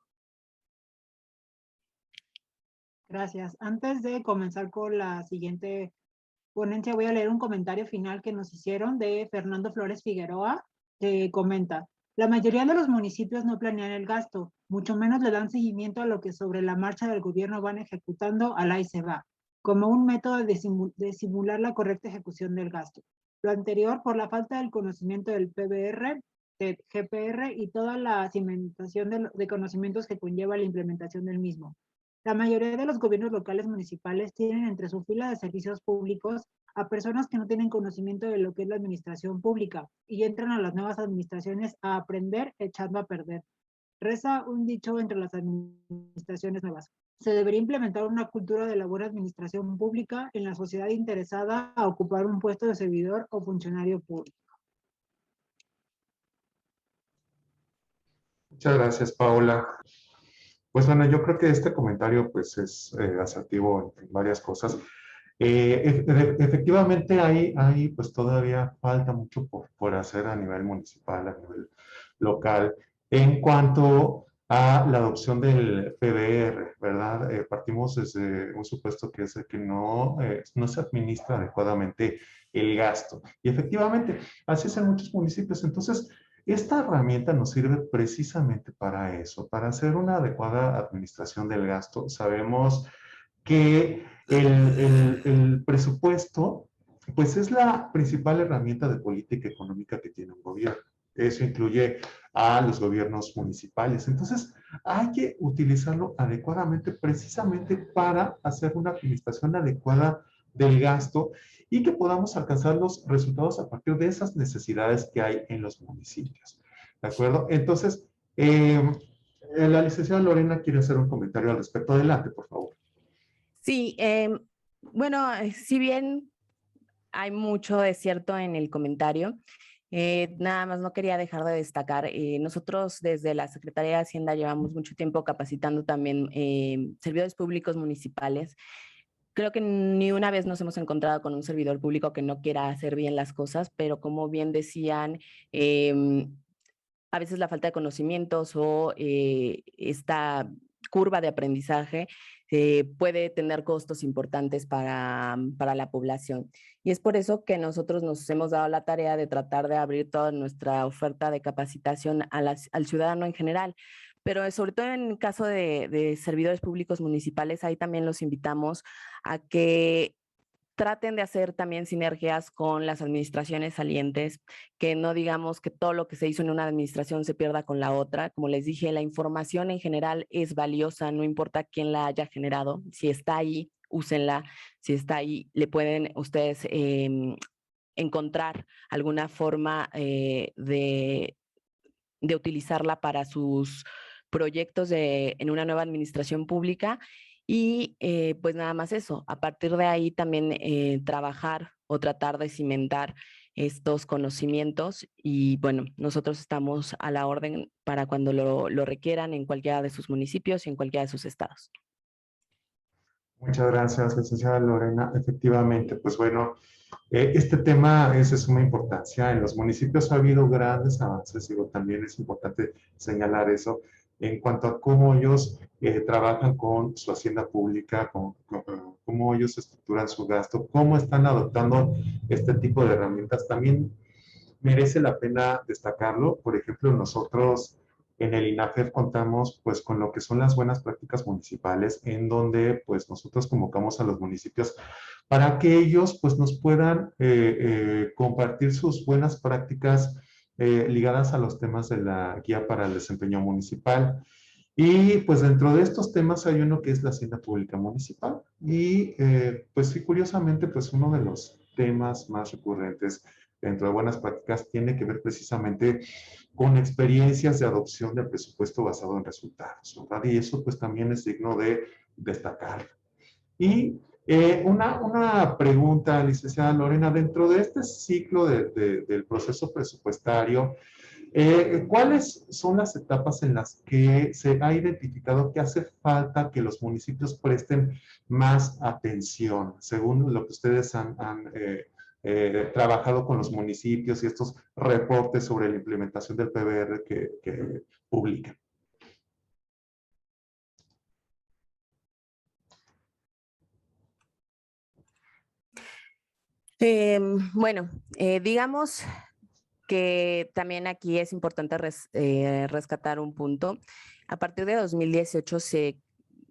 Gracias. Antes de comenzar con la siguiente ponencia, voy a leer un comentario final que nos hicieron de Fernando Flores Figueroa, que comenta: la mayoría de los municipios no planean el gasto, mucho menos le dan seguimiento a lo que sobre la marcha del gobierno van ejecutando al ahí se va, como un método de simular la correcta ejecución del gasto. Lo anterior por la falta del conocimiento del PBR, del GPR y toda la cimentación de conocimientos que conlleva la implementación del mismo. La mayoría de los gobiernos locales municipales tienen entre su fila de servicios públicos a personas que no tienen conocimiento de lo que es la administración pública y entran a las nuevas administraciones a aprender echando a perder. Reza un dicho entre las administraciones nuevas: se debería implementar una cultura de la buena administración pública en la sociedad interesada a ocupar un puesto de servidor o funcionario público. Muchas gracias, Paula. Pues bueno, yo creo que este comentario pues es asertivo en varias cosas. Efectivamente hay pues todavía falta mucho por hacer a nivel municipal, a nivel local, en cuanto a la adopción del PBR, ¿verdad? Partimos desde un supuesto que es el que no se administra adecuadamente el gasto. Y efectivamente, así es en muchos municipios. Entonces, esta herramienta nos sirve precisamente para eso, para hacer una adecuada administración del gasto. Sabemos que el presupuesto, pues es la principal herramienta de política económica que tiene un gobierno. Eso incluye a los gobiernos municipales. Entonces, hay que utilizarlo adecuadamente precisamente para hacer una administración adecuada del gasto y que podamos alcanzar los resultados a partir de esas necesidades que hay en los municipios. ¿De acuerdo? Entonces, la licenciada Lorena quiere hacer un comentario al respecto. Adelante, por favor. Sí, bueno, si bien hay mucho de cierto en el comentario, nada más no quería dejar de destacar, nosotros desde la Secretaría de Hacienda llevamos mucho tiempo capacitando también servidores públicos municipales. Creo que ni una vez nos hemos encontrado con un servidor público que no quiera hacer bien las cosas, pero como bien decían, a veces la falta de conocimientos o esta curva de aprendizaje puede tener costos importantes para la población. Y es por eso que nosotros nos hemos dado la tarea de tratar de abrir toda nuestra oferta de capacitación al ciudadano en general. Pero sobre todo en el caso de servidores públicos municipales, ahí también los invitamos a que traten de hacer también sinergias con las administraciones salientes, que no digamos que todo lo que se hizo en una administración se pierda con la otra. Como les dije, la información en general es valiosa, no importa quién la haya generado. Si está ahí, úsenla. Si está ahí, le pueden ustedes encontrar alguna forma de utilizarla para sus proyectos en una nueva administración pública. Y pues nada más eso, a partir de ahí también trabajar o tratar de cimentar estos conocimientos y bueno, nosotros estamos a la orden para cuando lo requieran en cualquiera de sus municipios y en cualquiera de sus estados. Muchas gracias, licenciada Lorena. Efectivamente, pues bueno, este tema es de suma importancia. En los municipios ha habido grandes avances, digo, también es importante señalar eso, en cuanto a cómo ellos trabajan con su hacienda pública, cómo ellos estructuran su gasto, cómo están adoptando este tipo de herramientas. También merece la pena destacarlo. Por ejemplo, nosotros en el INAFEF contamos pues con lo que son las buenas prácticas municipales, en donde pues nosotros convocamos a los municipios para que ellos pues nos puedan compartir sus buenas prácticas ligadas a los temas de la guía para el desempeño municipal. Y pues dentro de estos temas hay uno que es la hacienda pública municipal. Y pues sí, curiosamente, pues uno de los temas más recurrentes dentro de buenas prácticas tiene que ver precisamente con experiencias de adopción del presupuesto basado en resultados, ¿verdad? Y eso pues también es digno de destacar. Y una pregunta, licenciada Lorena, dentro de este ciclo del proceso presupuestario, ¿cuáles son las etapas en las que se ha identificado que hace falta que los municipios presten más atención, según lo que ustedes han trabajado con los municipios y estos reportes sobre la implementación del PBR que publican? Bueno, digamos que también aquí es importante rescatar un punto. A partir de 2018 se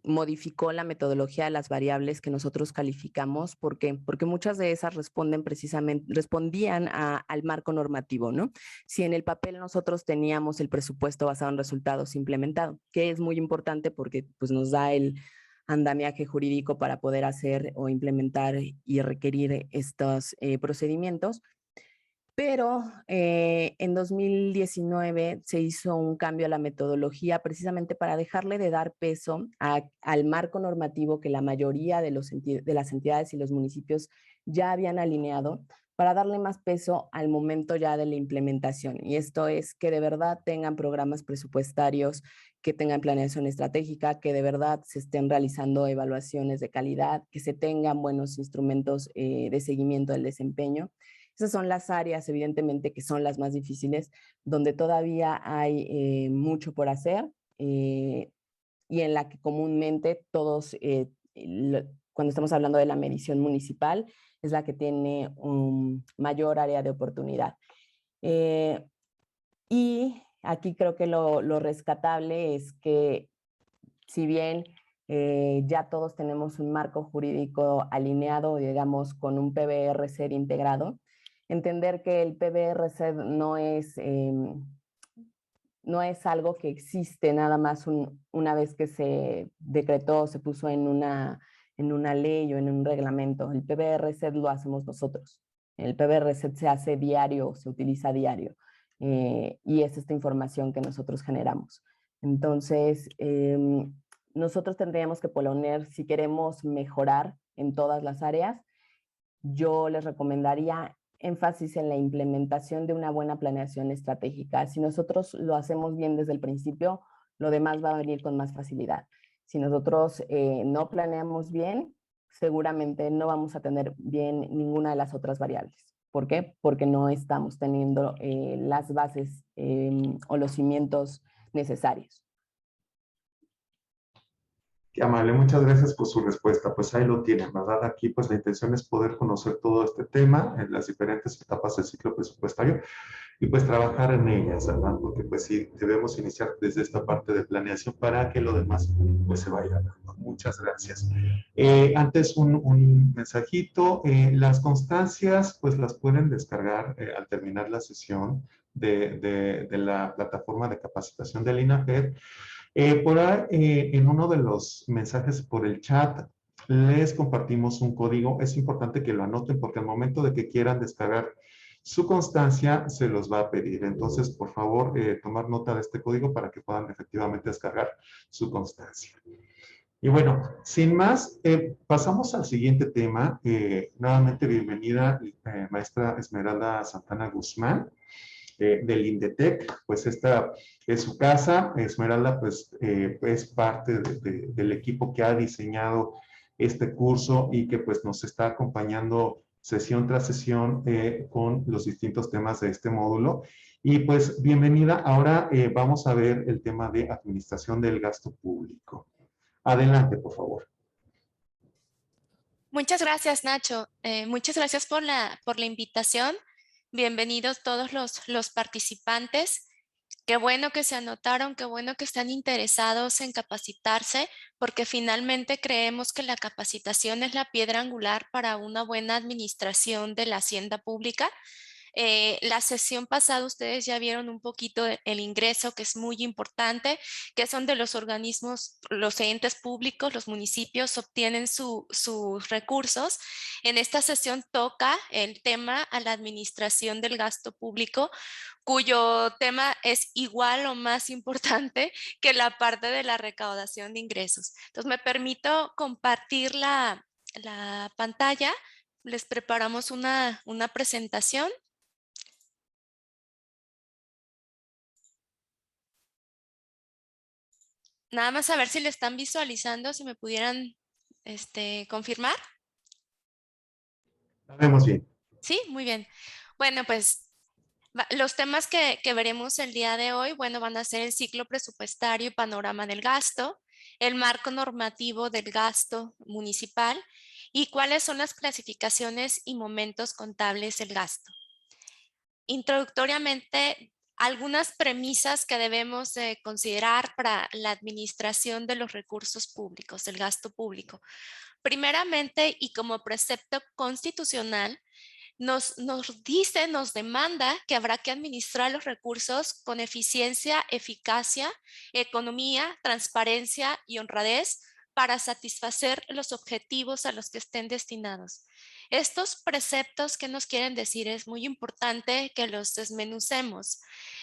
modificó la metodología de las variables que nosotros calificamos. ¿Por qué? Porque muchas de esas respondían al marco normativo, ¿no? Si en el papel nosotros teníamos el presupuesto basado en resultados implementado, que es muy importante porque pues, nos da el andamiaje jurídico para poder hacer o implementar y requerir estos procedimientos. Pero en 2019 se hizo un cambio a la metodología precisamente para dejarle de dar peso al marco normativo que la mayoría de las entidades y los municipios ya habían alineado, para darle más peso al momento ya de la implementación. Y esto es que de verdad tengan programas presupuestarios, que tengan planeación estratégica, que de verdad se estén realizando evaluaciones de calidad, que se tengan buenos instrumentos de seguimiento del desempeño. Esas son las áreas, evidentemente, que son las más difíciles, donde todavía hay mucho por hacer y en la que comúnmente todos, cuando estamos hablando de la medición municipal, es la que tiene un mayor área de oportunidad. Y aquí creo que lo rescatable es que si bien ya todos tenemos un marco jurídico alineado, digamos, con un PBR-CED integrado, entender que el PBR-CED no es algo que existe nada más una vez que se decretó, se puso en una ley o en un reglamento. El PBR-CED lo hacemos nosotros. El PBR-CED se hace diario, se utiliza diario. Y es esta información que nosotros generamos. Entonces, nosotros tendríamos que poner, si queremos mejorar en todas las áreas, yo les recomendaría énfasis en la implementación de una buena planeación estratégica. Si nosotros lo hacemos bien desde el principio, lo demás va a venir con más facilidad. Si nosotros no planeamos bien, seguramente no vamos a tener bien ninguna de las otras variables. ¿Por qué? Porque no estamos teniendo las bases o los cimientos necesarios. Qué amable, muchas gracias por su respuesta. Pues ahí lo tienen, ¿verdad? Aquí pues la intención es poder conocer todo este tema en las diferentes etapas del ciclo presupuestario y pues trabajar en ellas, ¿verdad? Porque pues sí, debemos iniciar desde esta parte de planeación para que lo demás pues se vaya dando. Muchas gracias. Antes un mensajito, las constancias pues las pueden descargar al terminar la sesión de la plataforma de capacitación del INAFED. Por ahí, en uno de los mensajes por el chat, les compartimos un código. Es importante que lo anoten porque al momento de que quieran descargar su constancia, se los va a pedir. Entonces, por favor, tomar nota de este código para que puedan efectivamente descargar su constancia. Y bueno, sin más, pasamos al siguiente tema. Nuevamente, bienvenida, maestra Esmeralda Santana Guzmán del INDETEC, pues esta es su casa. Esmeralda pues es parte del equipo que ha diseñado este curso y que pues nos está acompañando sesión tras sesión con los distintos temas de este módulo. Y pues bienvenida, ahora vamos a ver el tema de administración del gasto público. Adelante, por favor. Muchas gracias, Nacho. Muchas gracias por la invitación. Bienvenidos todos los participantes. Qué bueno que se anotaron, qué bueno que están interesados en capacitarse, porque finalmente creemos que la capacitación es la piedra angular para una buena administración de la hacienda pública. La sesión pasada ustedes ya vieron un poquito el ingreso, que es muy importante, que son de los organismos, los entes públicos, los municipios obtienen sus recursos. En esta sesión toca el tema a la administración del gasto público, cuyo tema es igual o más importante que la parte de la recaudación de ingresos. Entonces me permito compartir la pantalla. Les preparamos una presentación. Nada más a ver si le están visualizando, si me pudieran confirmar. La vemos bien. Sí, muy bien. Bueno, pues los temas que veremos el día de hoy, bueno, van a ser el ciclo presupuestario y panorama del gasto, el marco normativo del gasto municipal y cuáles son las clasificaciones y momentos contables del gasto. Introductoriamente, algunas premisas que debemos considerar para la administración de los recursos públicos, del gasto público. Primeramente, y como precepto constitucional, nos demanda que habrá que administrar los recursos con eficiencia, eficacia, economía, transparencia y honradez para satisfacer los objetivos a los que estén destinados. Estos preceptos, ¿qué nos quieren decir? Es muy importante que los desmenucemos.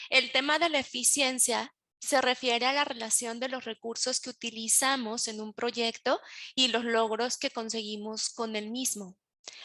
El tema de la eficiencia se refiere a la relación de los recursos que utilizamos en un proyecto y los logros que conseguimos con el mismo.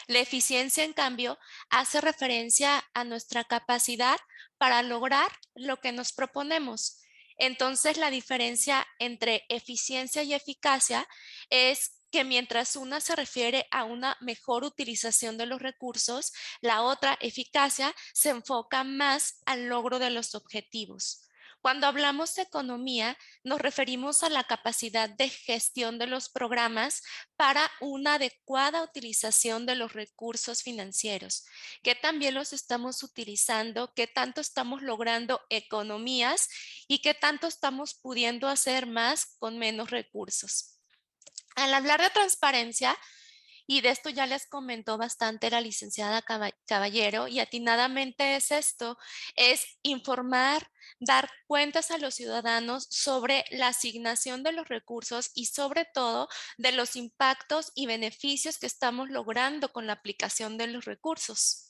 La eficiencia, en cambio, hace referencia a nuestra capacidad para lograr lo que nos proponemos. Entonces, la diferencia entre eficiencia y eficacia es que mientras una se refiere a una mejor utilización de los recursos, la otra, eficacia, se enfoca más al logro de los objetivos. Cuando hablamos de economía, nos referimos a la capacidad de gestión de los programas para una adecuada utilización de los recursos financieros. ¿Qué también los estamos utilizando? ¿Qué tanto estamos logrando economías? ¿Y qué tanto estamos pudiendo hacer más con menos recursos? Al hablar de transparencia, y de esto ya les comentó bastante la licenciada Caballero, y atinadamente es esto, es informar, dar cuentas a los ciudadanos sobre la asignación de los recursos y sobre todo de los impactos y beneficios que estamos logrando con la aplicación de los recursos.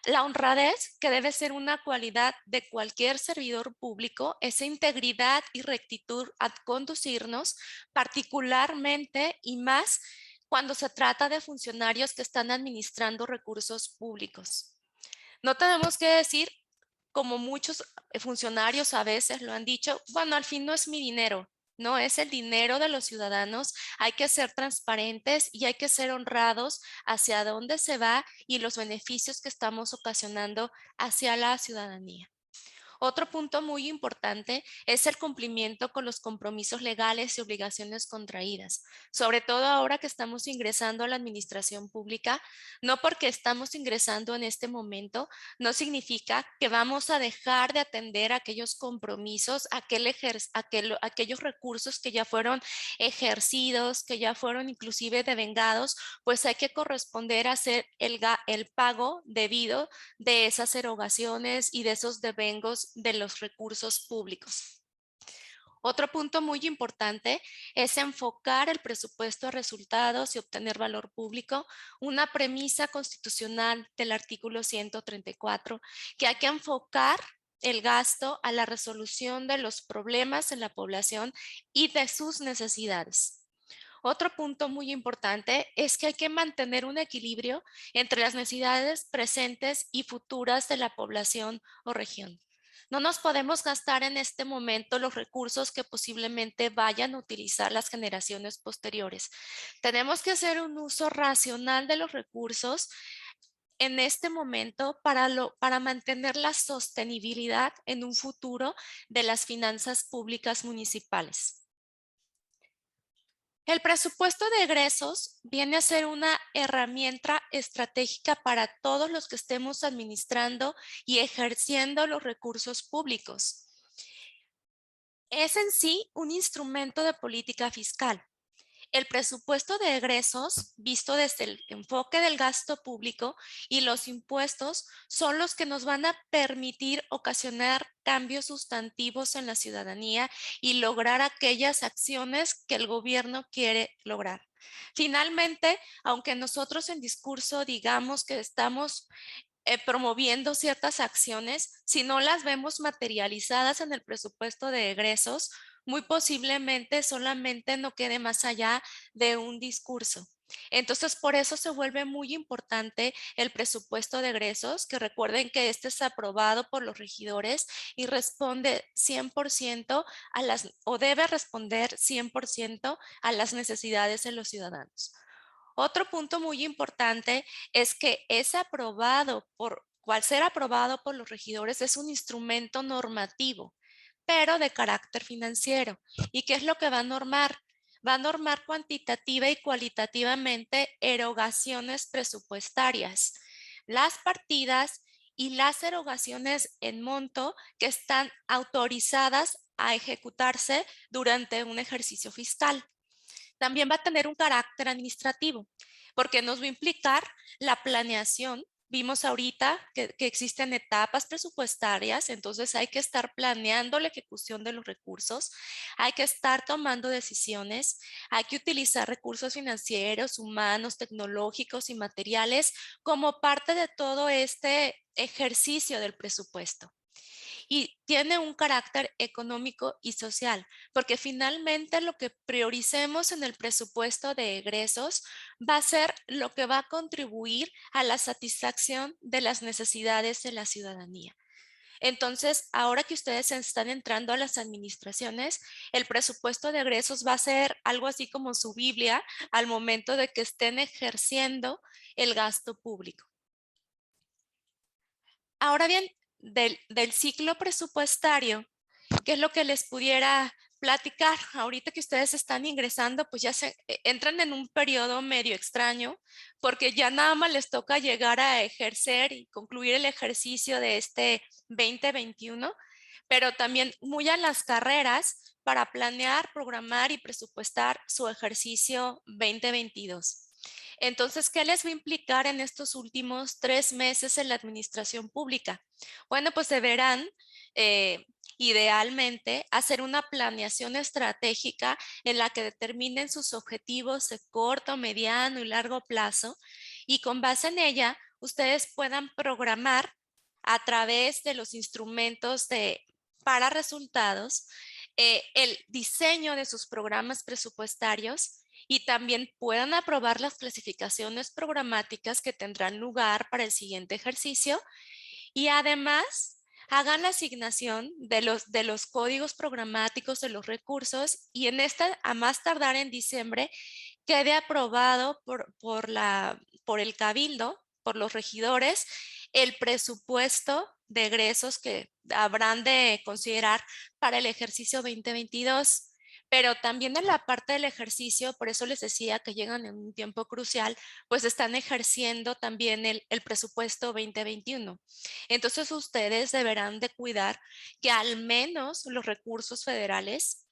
La honradez, que debe ser una cualidad de cualquier servidor público, esa integridad y rectitud al conducirnos, particularmente y más cuando se trata de funcionarios que están administrando recursos públicos. No tenemos que decir, como muchos funcionarios a veces lo han dicho, bueno, al fin no es mi dinero, no es el dinero de los ciudadanos. Hay que ser transparentes y hay que ser honrados hacia dónde se va y los beneficios que estamos ocasionando hacia la ciudadanía. Otro punto muy importante es el cumplimiento con los compromisos legales y obligaciones contraídas, sobre todo ahora que estamos ingresando a la administración pública. No porque estamos ingresando en este momento, no significa que vamos a dejar de atender aquellos compromisos, aquellos recursos que ya fueron ejercidos, que ya fueron inclusive devengados, pues hay que corresponder a hacer el pago debido de esas erogaciones y de esos devengos de los recursos públicos. Otro punto muy importante es enfocar el presupuesto a resultados y obtener valor público, una premisa constitucional del artículo 134, que hay que enfocar el gasto a la resolución de los problemas en la población y de sus necesidades. Otro punto muy importante es que hay que mantener un equilibrio entre las necesidades presentes y futuras de la población o región. No nos podemos gastar en este momento los recursos que posiblemente vayan a utilizar las generaciones posteriores. Tenemos que hacer un uso racional de los recursos en este momento para mantener la sostenibilidad en un futuro de las finanzas públicas municipales. El presupuesto de egresos viene a ser una herramienta estratégica para todos los que estemos administrando y ejerciendo los recursos públicos. Es en sí un instrumento de política fiscal. El presupuesto de egresos, visto desde el enfoque del gasto público y los impuestos, son los que nos van a permitir ocasionar cambios sustantivos en la ciudadanía y lograr aquellas acciones que el gobierno quiere lograr. Finalmente, aunque nosotros en discurso digamos que estamos promoviendo ciertas acciones, si no las vemos materializadas en el presupuesto de egresos, muy posiblemente solamente no quede más allá de un discurso. Entonces, por eso se vuelve muy importante el presupuesto de egresos, que recuerden que este es aprobado por los regidores y responde 100% a o debe responder 100% a las necesidades de los ciudadanos. Otro punto muy importante es que al ser aprobado por los regidores es un instrumento normativo, pero de carácter financiero. ¿Y qué es lo que va a normar? Va a normar cuantitativa y cualitativamente erogaciones presupuestarias, las partidas y las erogaciones en monto que están autorizadas a ejecutarse durante un ejercicio fiscal. También va a tener un carácter administrativo, porque nos va a implicar la planeación. Vimos ahorita que existen etapas presupuestarias, entonces hay que estar planeando la ejecución de los recursos, hay que estar tomando decisiones, hay que utilizar recursos financieros, humanos, tecnológicos y materiales como parte de todo este ejercicio del presupuesto. Y tiene un carácter económico y social, porque finalmente lo que prioricemos en el presupuesto de egresos va a ser lo que va a contribuir a la satisfacción de las necesidades de la ciudadanía. Entonces, ahora que ustedes están entrando a las administraciones, el presupuesto de egresos va a ser algo así como su Biblia al momento de que estén ejerciendo el gasto público. Ahora bien, del ciclo presupuestario, ¿qué es lo que les pudiera platicar? Ahorita que ustedes están ingresando, pues ya entran en un periodo medio extraño, porque ya nada más les toca llegar a ejercer y concluir el ejercicio de este 2021, pero también muy a las carreras para planear, programar y presupuestar su ejercicio 2022. Entonces, ¿qué les va a implicar en estos últimos 3 meses en la administración pública? Bueno, pues deberán idealmente hacer una planeación estratégica en la que determinen sus objetivos de corto, mediano y largo plazo, y con base en ella, ustedes puedan programar a través de los instrumentos para resultados el diseño de sus programas presupuestarios y también puedan aprobar las clasificaciones programáticas que tendrán lugar para el siguiente ejercicio y además hagan la asignación de los códigos programáticos de los recursos y en esta, a más tardar en diciembre, quede aprobado por el Cabildo, por los regidores, el presupuesto de egresos que habrán de considerar para el ejercicio 2022. Pero también en la parte del ejercicio, por eso les decía que llegan en un tiempo crucial, pues están ejerciendo también el presupuesto 2021. Entonces ustedes deberán de cuidar que al menos los recursos federales,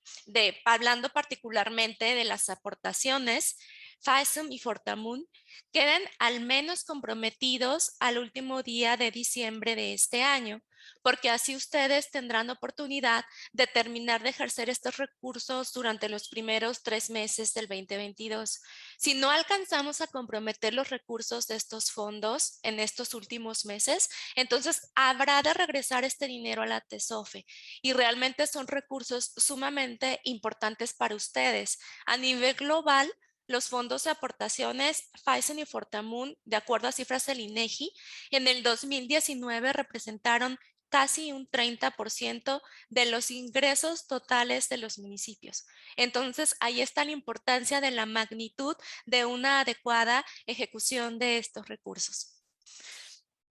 hablando particularmente de las aportaciones, FAESM y Fortamun, queden al menos comprometidos al último día de diciembre de este año, porque así ustedes tendrán oportunidad de terminar de ejercer estos recursos durante los primeros 3 meses del 2022. Si no alcanzamos a comprometer los recursos de estos fondos en estos últimos meses, entonces habrá de regresar este dinero a la TESOFE y realmente son recursos sumamente importantes para ustedes. A nivel global, los fondos de aportaciones FAESM y Fortamun, de acuerdo a cifras del INEGI, en el 2019 representaron casi un 30% de los ingresos totales de los municipios. Entonces, ahí está la importancia de la magnitud de una adecuada ejecución de estos recursos.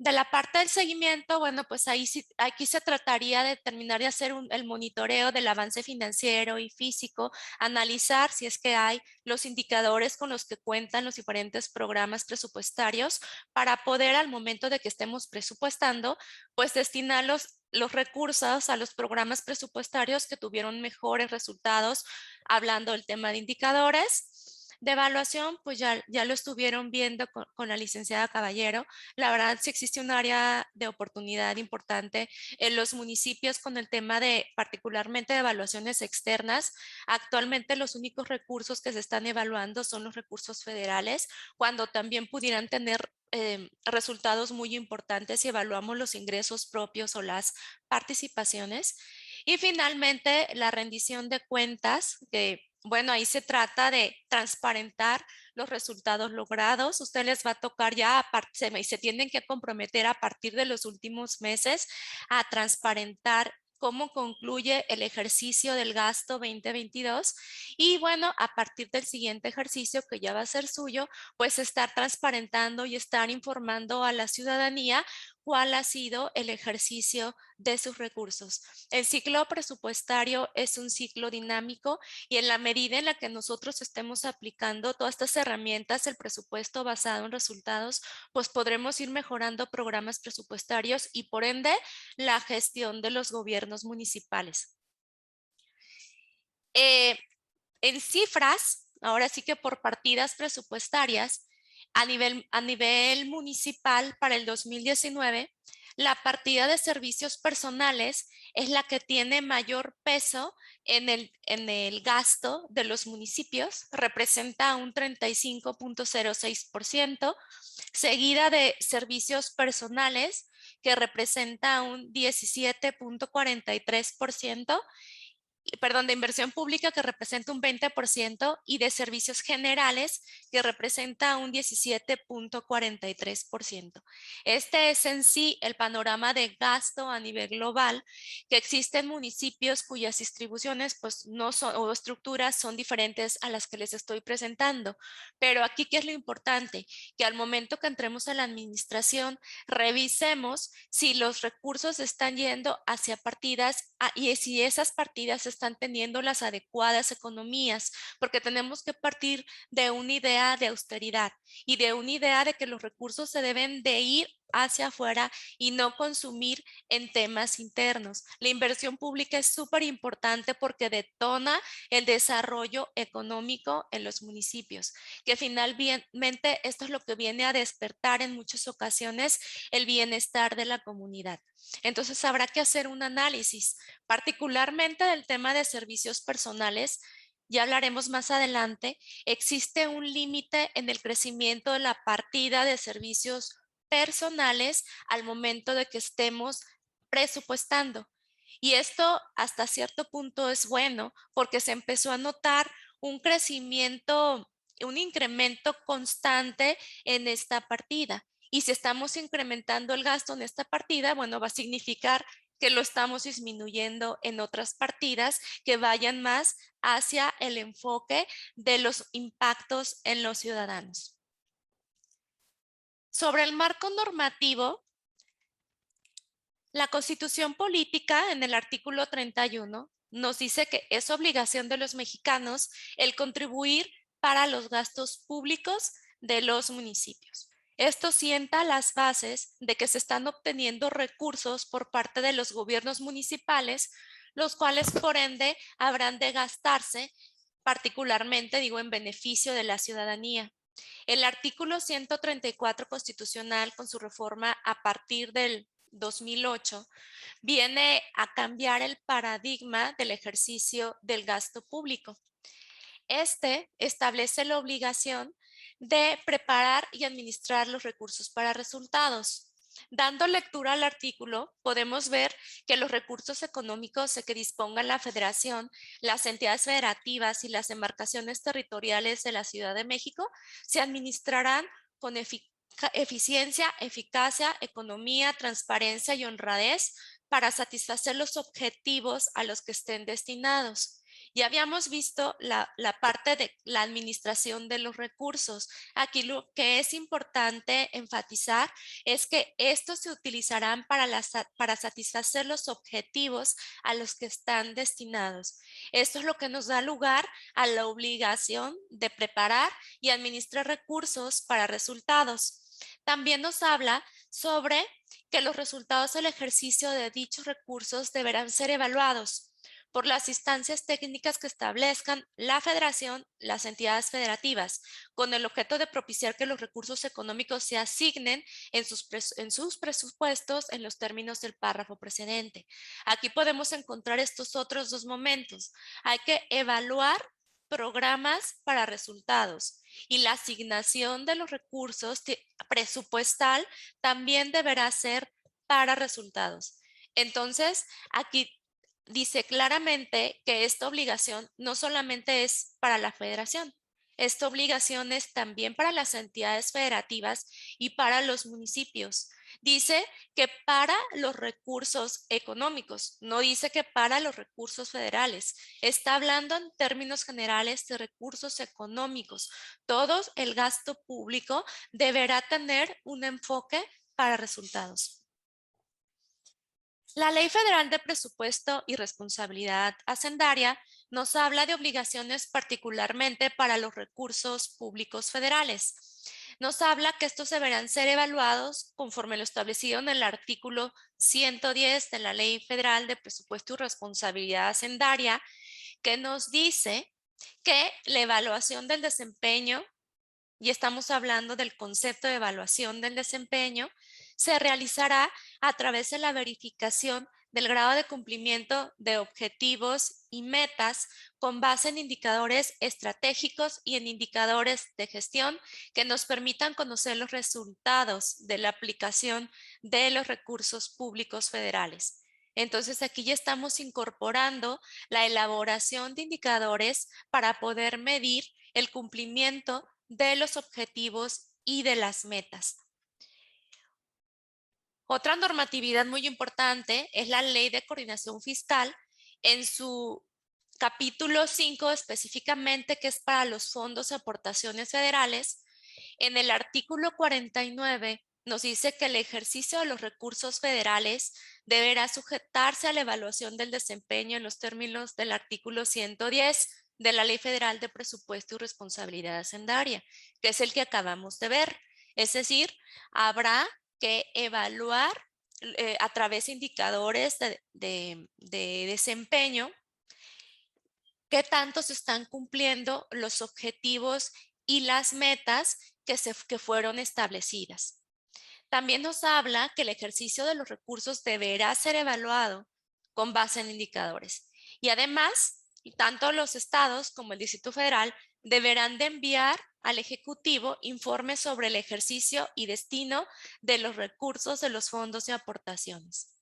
De la parte del seguimiento, bueno, pues ahí sí, aquí se trataría de terminar de hacer el monitoreo del avance financiero y físico, analizar si es que hay los indicadores con los que cuentan los diferentes programas presupuestarios para poder al momento de que estemos presupuestando, pues destinar los recursos a los programas presupuestarios que tuvieron mejores resultados, hablando del tema de indicadores. De evaluación, pues ya lo estuvieron viendo con la licenciada Caballero. La verdad, sí existe un área de oportunidad importante en los municipios con el tema de particularmente de evaluaciones externas. Actualmente los únicos recursos que se están evaluando son los recursos federales, cuando también pudieran tener resultados muy importantes si evaluamos los ingresos propios o las participaciones. Y finalmente, la rendición de cuentas, que bueno, ahí se trata de transparentar los resultados logrados. Usted les va a tocar ya, se tienen que comprometer a partir de los últimos meses a transparentar cómo concluye el ejercicio del gasto 2022 y bueno, a partir del siguiente ejercicio que ya va a ser suyo, pues estar transparentando y estar informando a la ciudadanía cuál ha sido el ejercicio de sus recursos. El ciclo presupuestario es un ciclo dinámico y en la medida en la que nosotros estemos aplicando todas estas herramientas, el presupuesto basado en resultados, pues podremos ir mejorando programas presupuestarios y por ende la gestión de los gobiernos municipales. En cifras, ahora sí que por partidas presupuestarias, a nivel municipal para el 2019, la partida de servicios personales es la que tiene mayor peso en el gasto de los municipios, representa un 35.06%, seguida de servicios personales, que representa un 17.43%, perdón, de inversión pública que representa un 20% y de servicios generales que representa un 17.43%. Este es en sí el panorama de gasto a nivel global, que existen municipios cuyas distribuciones pues no son, o estructuras son diferentes a las que les estoy presentando. Pero aquí, ¿qué es lo importante? Que al momento que entremos a la administración, revisemos si los recursos están yendo hacia partidas y si esas partidas están teniendo las adecuadas economías, porque tenemos que partir de una idea de austeridad y de una idea de que los recursos se deben de ir hacia afuera y no consumir en temas internos. La inversión pública es súper importante porque detona el desarrollo económico en los municipios, que finalmente esto es lo que viene a despertar en muchas ocasiones el bienestar de la comunidad. Entonces habrá que hacer un análisis, particularmente del tema de servicios personales. Ya hablaremos más adelante. Existe un límite en el crecimiento de la partida de servicios personales al momento de que estemos presupuestando. Y esto hasta cierto punto es bueno porque se empezó a notar un crecimiento, un incremento constante en esta partida. Y si estamos incrementando el gasto en esta partida, bueno, va a significar que lo estamos disminuyendo en otras partidas que vayan más hacia el enfoque de los impactos en los ciudadanos. Sobre el marco normativo, La Constitución Política, en el artículo 31, nos dice que es obligación de los mexicanos el contribuir para los gastos públicos de los municipios. Esto sienta las bases de que se están obteniendo recursos por parte de los gobiernos municipales, los cuales por ende habrán de gastarse particularmente, digo, en beneficio de la ciudadanía. El artículo 134 constitucional, con su reforma a partir del 2008, viene a cambiar el paradigma del ejercicio del gasto público. Este establece la obligación de preparar y administrar los recursos para resultados. Dando lectura al artículo, podemos ver que los recursos económicos que dispongan la Federación, las entidades federativas y las demarcaciones territoriales de la Ciudad de México se administrarán con eficiencia, eficacia, economía, transparencia y honradez para satisfacer los objetivos a los que estén destinados. Ya habíamos visto la parte de la administración de los recursos. Aquí lo que es importante enfatizar es que estos se utilizarán para satisfacer los objetivos a los que están destinados. Esto es lo que nos da lugar a la obligación de preparar y administrar recursos para resultados. También nos habla sobre que los resultados del ejercicio de dichos recursos deberán ser evaluados por las instancias técnicas que establezcan la Federación, las entidades federativas, con el objeto de propiciar que los recursos económicos se asignen en sus presupuestos en los términos del párrafo precedente. Aquí podemos encontrar estos otros dos momentos. Hay que evaluar programas para resultados y la asignación de los recursos presupuestal también deberá ser para resultados. Entonces, aquí dice claramente que esta obligación no solamente es para la Federación, esta obligación es también para las entidades federativas y para los municipios. Dice que para los recursos económicos, no dice que para los recursos federales. Está hablando en términos generales de recursos económicos. Todo el gasto público deberá tener un enfoque para resultados. La Ley Federal de Presupuesto y Responsabilidad Hacendaria nos habla de obligaciones particularmente para los recursos públicos federales. Nos habla que estos deberán ser evaluados conforme lo establecido en el artículo 110 de la Ley Federal de Presupuesto y Responsabilidad Hacendaria, que nos dice que la evaluación del desempeño, y estamos hablando del concepto de evaluación del desempeño, se realizará a través de la verificación del grado de cumplimiento de objetivos y metas con base en indicadores estratégicos y en indicadores de gestión que nos permitan conocer los resultados de la aplicación de los recursos públicos federales. Entonces aquí ya estamos incorporando la elaboración de indicadores para poder medir el cumplimiento de los objetivos y de las metas. Otra normatividad muy importante es la Ley de Coordinación Fiscal en su capítulo 5 específicamente, que es para los fondos y aportaciones federales. En el artículo 49 nos dice que el ejercicio de los recursos federales deberá sujetarse a la evaluación del desempeño en los términos del artículo 110 de la Ley Federal de Presupuesto y Responsabilidad Hacendaria, que es el que acabamos de ver. Es decir, habrá que evaluar a través de indicadores de desempeño qué tanto se están cumpliendo los objetivos y las metas que fueron establecidas. También nos habla que el ejercicio de los recursos deberá ser evaluado con base en indicadores. Y además, tanto los estados como el Distrito Federal deberán de enviar al Ejecutivo informes sobre el ejercicio y destino de los recursos de los fondos y aportaciones.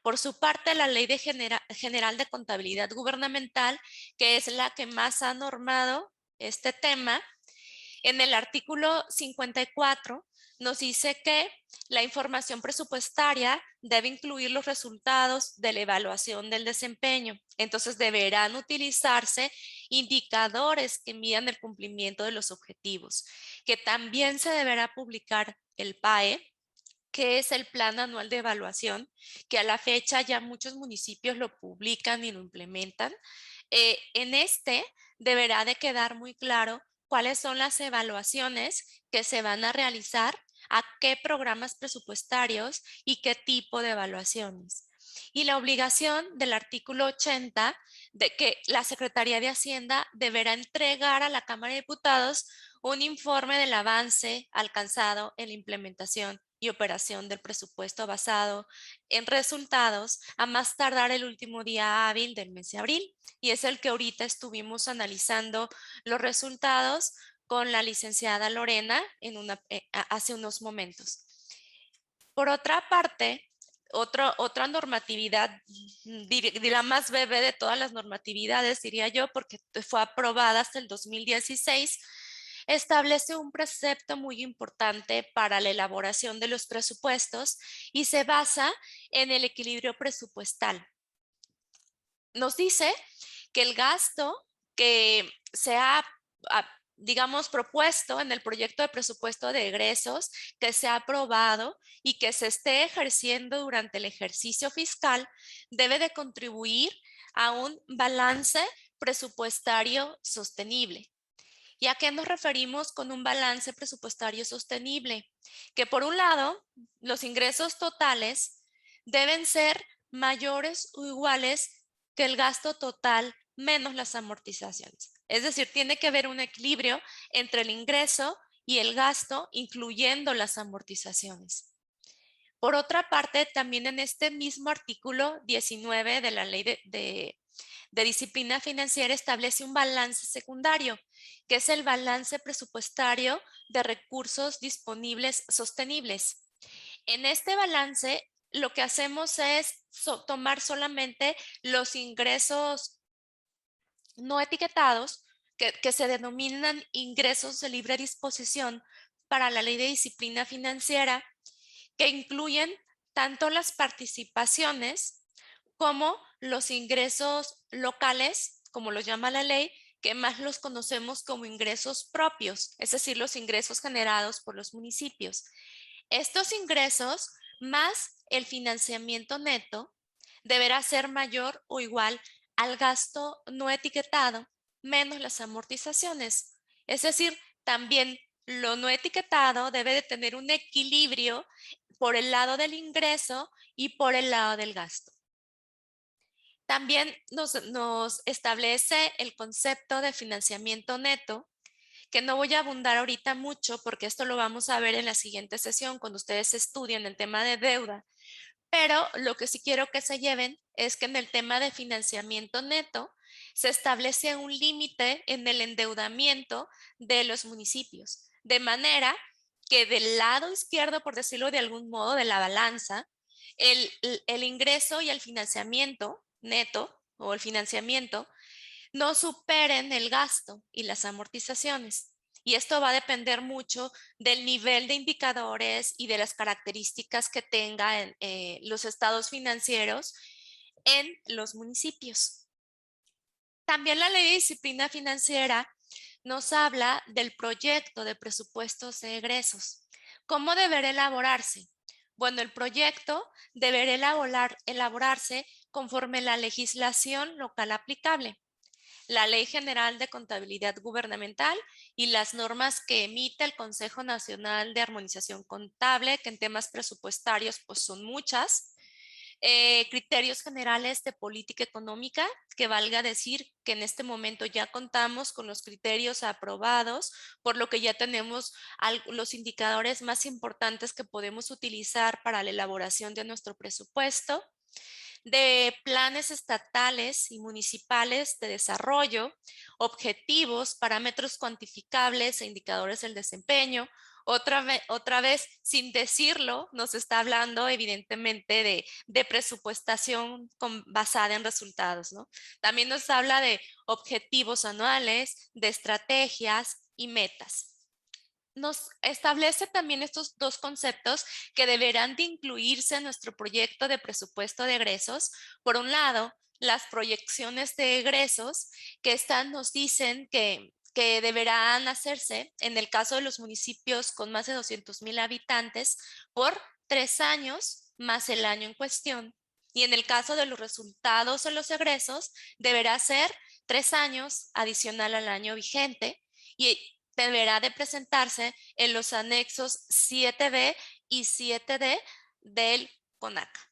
Por su parte, la Ley General de Contabilidad Gubernamental, que es la que más ha normado este tema, en el artículo 54 nos dice que la información presupuestaria debe incluir los resultados de la evaluación del desempeño. Entonces deberán utilizarse indicadores que midan el cumplimiento de los objetivos, que también se deberá publicar el PAE que es el Plan Anual de Evaluación, que a la fecha ya muchos municipios lo publican y lo implementan. En este deberá de quedar muy claro cuáles son las evaluaciones que se van a realizar, a qué programas presupuestarios y qué tipo de evaluaciones. Y la obligación del artículo 80 de que la Secretaría de Hacienda deberá entregar a la Cámara de Diputados un informe del avance alcanzado en la implementación y operación del presupuesto basado en resultados a más tardar el último día hábil del mes de abril. Y es el que ahorita estuvimos analizando los resultados con la licenciada Lorena hace unos momentos. Por otra parte, otra normatividad, la más bebé de todas las normatividades, diría yo, porque fue aprobada hasta el 2016, establece un precepto muy importante para la elaboración de los presupuestos y se basa en el equilibrio presupuestal. Nos dice que el gasto que se ha, digamos, propuesto en el proyecto de presupuesto de egresos que se ha aprobado y que se esté ejerciendo durante el ejercicio fiscal debe de contribuir a un balance presupuestario sostenible. ¿Y a qué nos referimos con un balance presupuestario sostenible? Que por un lado, los ingresos totales deben ser mayores o iguales que el gasto total menos las amortizaciones. Es decir, tiene que haber un equilibrio entre el ingreso y el gasto, incluyendo las amortizaciones. Por otra parte, también en este mismo artículo 19 de la Ley de Disciplina Financiera establece un balance secundario, que es el balance presupuestario de recursos disponibles sostenibles. En este balance, lo que hacemos es tomar solamente los ingresos no etiquetados, que se denominan ingresos de libre disposición para la Ley de Disciplina Financiera, que incluyen tanto las participaciones como los ingresos locales, como los llama la ley, que más los conocemos como ingresos propios, es decir, los ingresos generados por los municipios. Estos ingresos más el financiamiento neto deberá ser mayor o igual al gasto no etiquetado menos las amortizaciones. Es decir, también lo no etiquetado debe de tener un equilibrio por el lado del ingreso y por el lado del gasto. También nos establece el concepto de financiamiento neto, que no voy a abundar ahorita mucho porque esto lo vamos a ver en la siguiente sesión cuando ustedes estudien el tema de deuda. Pero lo que sí quiero que se lleven es que en el tema de financiamiento neto se establece un límite en el endeudamiento de los municipios, de manera que del lado izquierdo, por decirlo de algún modo, de la balanza, el ingreso y el financiamiento neto o el financiamiento no superen el gasto y las amortizaciones. Y esto va a depender mucho del nivel de indicadores y de las características que tengan los estados financieros en los municipios. También la Ley de Disciplina Financiera nos habla del proyecto de presupuestos de egresos. ¿Cómo deberá elaborarse? Bueno, el proyecto deberá elaborarse conforme la legislación local aplicable, la Ley General de Contabilidad Gubernamental y las normas que emite el Consejo Nacional de Armonización Contable, que en temas presupuestarios pues son muchas. Criterios generales de política económica, que valga decir que en este momento ya contamos con los criterios aprobados, por lo que ya tenemos los indicadores más importantes que podemos utilizar para la elaboración de nuestro presupuesto, de planes estatales y municipales de desarrollo, objetivos, parámetros cuantificables e indicadores del desempeño. Otra vez, sin decirlo, nos está hablando evidentemente de presupuestación basada en resultados, ¿no? También nos habla de objetivos anuales, de estrategias y metas. Nos establece también estos dos conceptos que deberán de incluirse en nuestro proyecto de presupuesto de egresos. Por un lado, las proyecciones de egresos que nos dicen que deberán hacerse en el caso de los municipios con más de 200,000 habitantes por 3 años más el año en cuestión. Y en el caso de los resultados o los egresos, deberá ser 3 años adicional al año vigente y deberá de presentarse en los anexos 7B y 7D del CONACA.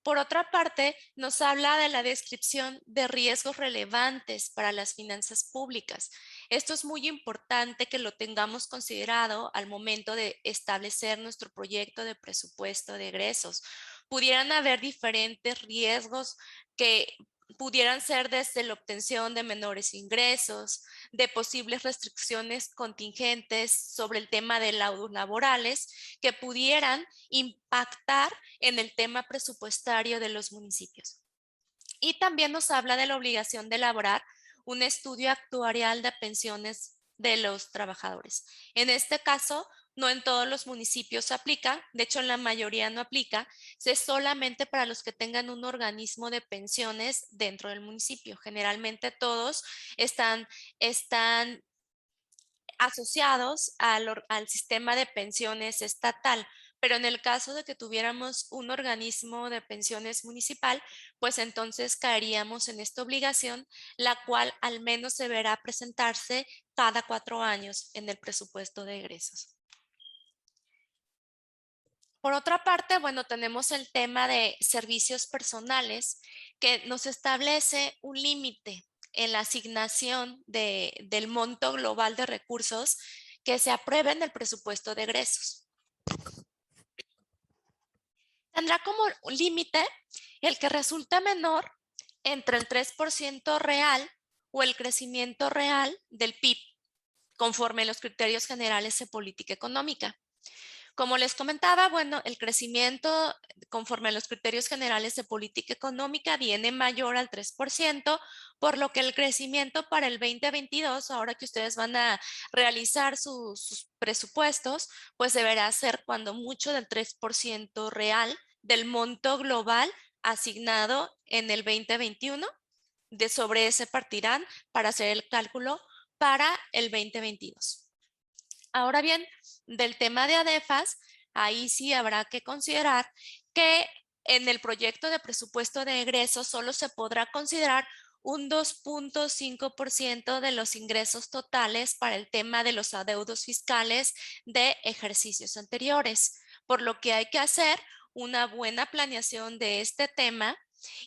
Por otra parte, nos habla de la descripción de riesgos relevantes para las finanzas públicas. Esto es muy importante que lo tengamos considerado al momento de establecer nuestro proyecto de presupuesto de egresos. Pudieran haber diferentes riesgos que pudieran ser desde la obtención de menores ingresos, de posibles restricciones contingentes sobre el tema de laudos laborales que pudieran impactar en el tema presupuestario de los municipios. Y también nos habla de la obligación de elaborar un estudio actuarial de pensiones de los trabajadores. En este caso, no en todos los municipios se aplica, de hecho en la mayoría no aplica, es solamente para los que tengan un organismo de pensiones dentro del municipio. Generalmente todos están asociados al sistema de pensiones estatal, pero en el caso de que tuviéramos un organismo de pensiones municipal, pues entonces caeríamos en esta obligación, la cual al menos deberá presentarse cada 4 años en el presupuesto de egresos. Por otra parte, bueno, tenemos el tema de servicios personales que nos establece un límite en la asignación del monto global de recursos que se apruebe en el presupuesto de egresos. Tendrá como un límite el que resulta menor entre el 3% real o el crecimiento real del PIB, conforme a los criterios generales de política económica. Como les comentaba, bueno, el crecimiento conforme a los criterios generales de política económica viene mayor al 3%, por lo que el crecimiento para el 2022, ahora que ustedes van a realizar sus presupuestos, pues deberá ser cuando mucho del 3% real del monto global asignado en el 2021. De sobre ese partirán para hacer el cálculo para el 2022. Ahora bien, del tema de ADEFAS, ahí sí habrá que considerar que en el proyecto de presupuesto de egresos solo se podrá considerar un 2.5% de los ingresos totales para el tema de los adeudos fiscales de ejercicios anteriores, por lo que hay que hacer una buena planeación de este tema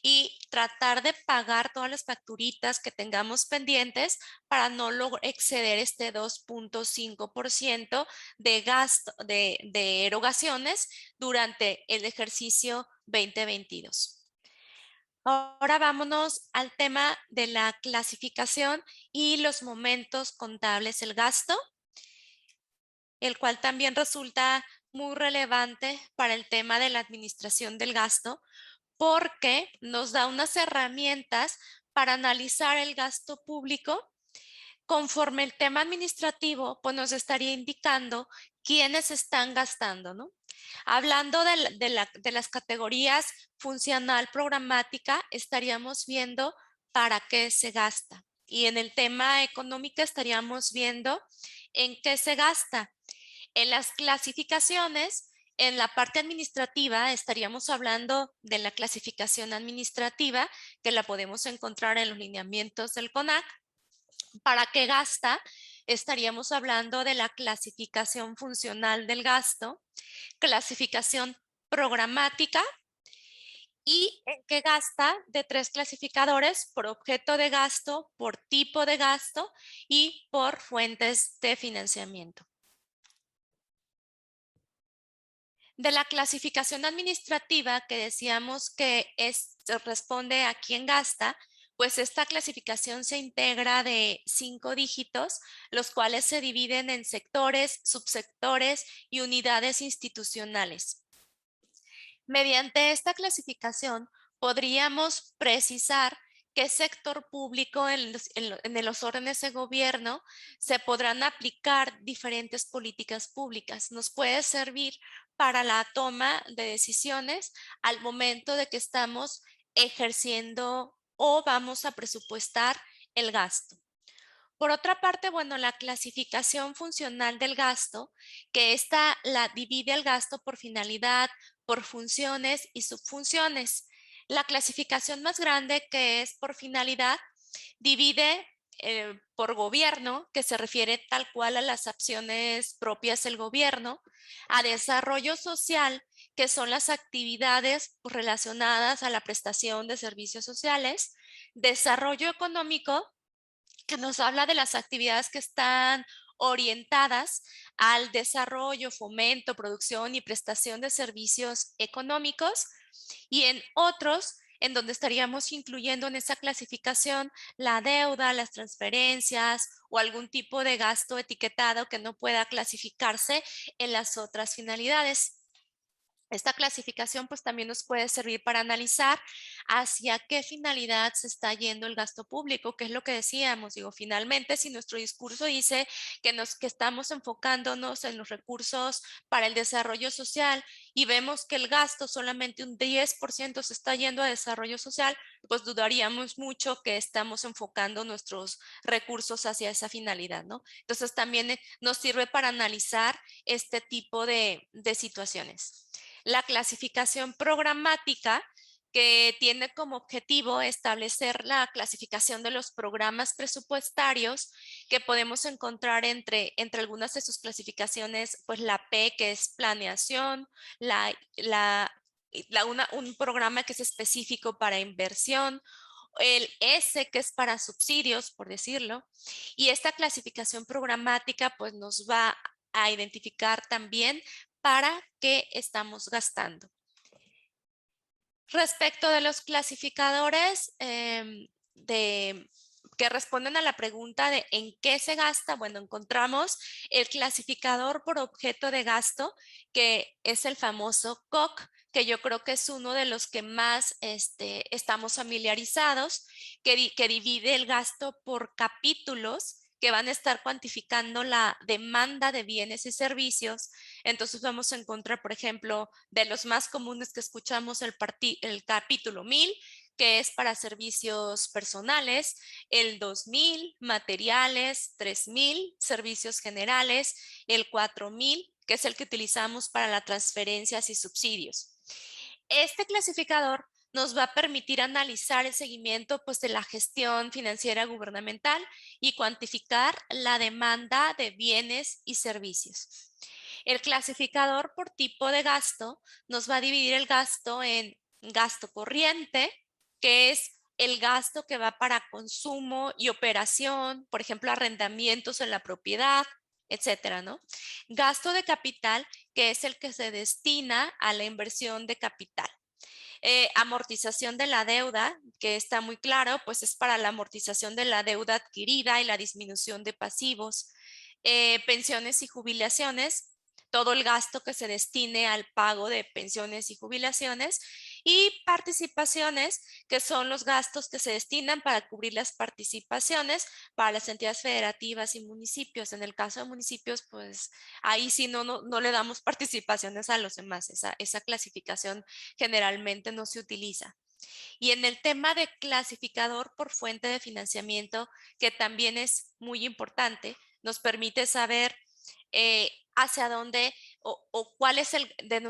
y tratar de pagar todas las facturitas que tengamos pendientes para no exceder este 2.5% de gasto de erogaciones durante el ejercicio 2022. Ahora vámonos al tema de la clasificación y los momentos contables del gasto, el cual también resulta muy relevante para el tema de la administración del gasto, porque nos da unas herramientas para analizar el gasto público. Conforme el tema administrativo, pues nos estaría indicando quiénes están gastando, ¿no? Hablando de las categorías funcional programática, estaríamos viendo para qué se gasta. Y en el tema económico estaríamos viendo en qué se gasta. En las clasificaciones, en la parte administrativa, estaríamos hablando de la clasificación administrativa, que la podemos encontrar en los lineamientos del CONAC. ¿Para qué gasta? Estaríamos hablando de la clasificación funcional del gasto, clasificación programática y en qué gasta de 3 clasificadores: por objeto de gasto, por tipo de gasto y por fuentes de financiamiento. De la clasificación administrativa que decíamos que responde a quién gasta, pues esta clasificación se integra de 5 dígitos, los cuales se dividen en sectores, subsectores y unidades institucionales. Mediante esta clasificación podríamos precisar qué sector público en los órdenes de gobierno se podrán aplicar diferentes políticas públicas. Nos puede servir para la toma de decisiones al momento de que estamos ejerciendo o vamos a presupuestar el gasto. Por otra parte, bueno, la clasificación funcional del gasto, que esta la divide el gasto por finalidad, por funciones y subfunciones. La clasificación más grande, que es por finalidad, divide por gobierno, que se refiere tal cual a las acciones propias del gobierno, a desarrollo social, que son las actividades relacionadas a la prestación de servicios sociales, desarrollo económico, que nos habla de las actividades que están orientadas al desarrollo, fomento, producción y prestación de servicios económicos, y en otros, en donde estaríamos incluyendo en esa clasificación la deuda, las transferencias o algún tipo de gasto etiquetado que no pueda clasificarse en las otras finalidades. Esta clasificación pues también nos puede servir para analizar hacia qué finalidad se está yendo el gasto público, que es lo que decíamos. Digo, finalmente, si nuestro discurso dice que estamos enfocándonos en los recursos para el desarrollo social y vemos que el gasto solamente un 10% se está yendo a desarrollo social, pues dudaríamos mucho que estamos enfocando nuestros recursos hacia esa finalidad, ¿no? Entonces también nos sirve para analizar este tipo de situaciones. La clasificación programática, que tiene como objetivo establecer la clasificación de los programas presupuestarios, que podemos encontrar entre algunas de sus clasificaciones, pues la P, que es planeación, un programa que es específico para inversión, el S, que es para subsidios, por decirlo, y esta clasificación programática pues nos va a identificar también para qué estamos gastando. Respecto de los clasificadores que responden a la pregunta de en qué se gasta, bueno, encontramos el clasificador por objeto de gasto, que es el famoso COC, que yo creo que es uno de los que más estamos familiarizados, que divide el gasto por capítulos que van a estar cuantificando la demanda de bienes y servicios. Entonces vamos a encontrar, por ejemplo, de los más comunes que escuchamos, el capítulo 1000, que es para servicios personales, el 2000, materiales, 3000, servicios generales, el 4000, que es el que utilizamos para las transferencias y subsidios. Este clasificador nos va a permitir analizar el seguimiento pues, de la gestión financiera gubernamental y cuantificar la demanda de bienes y servicios. El clasificador por tipo de gasto nos va a dividir el gasto en gasto corriente, que es el gasto que va para consumo y operación, por ejemplo, arrendamientos en la propiedad, etcétera, ¿no? Gasto de capital, que es el que se destina a la inversión de capital. Amortización de la deuda, que está muy claro, pues es para la amortización de la deuda adquirida y la disminución de pasivos. Pensiones y jubilaciones, todo el gasto que se destine al pago de pensiones y jubilaciones, y participaciones, que son los gastos que se destinan para cubrir las participaciones para las entidades federativas y municipios. En el caso de municipios, pues ahí sí no le damos participaciones a los demás. Esa clasificación generalmente no se utiliza. Y en el tema de clasificador por fuente de financiamiento, que también es muy importante, nos permite saber hacia dónde o cuál es el de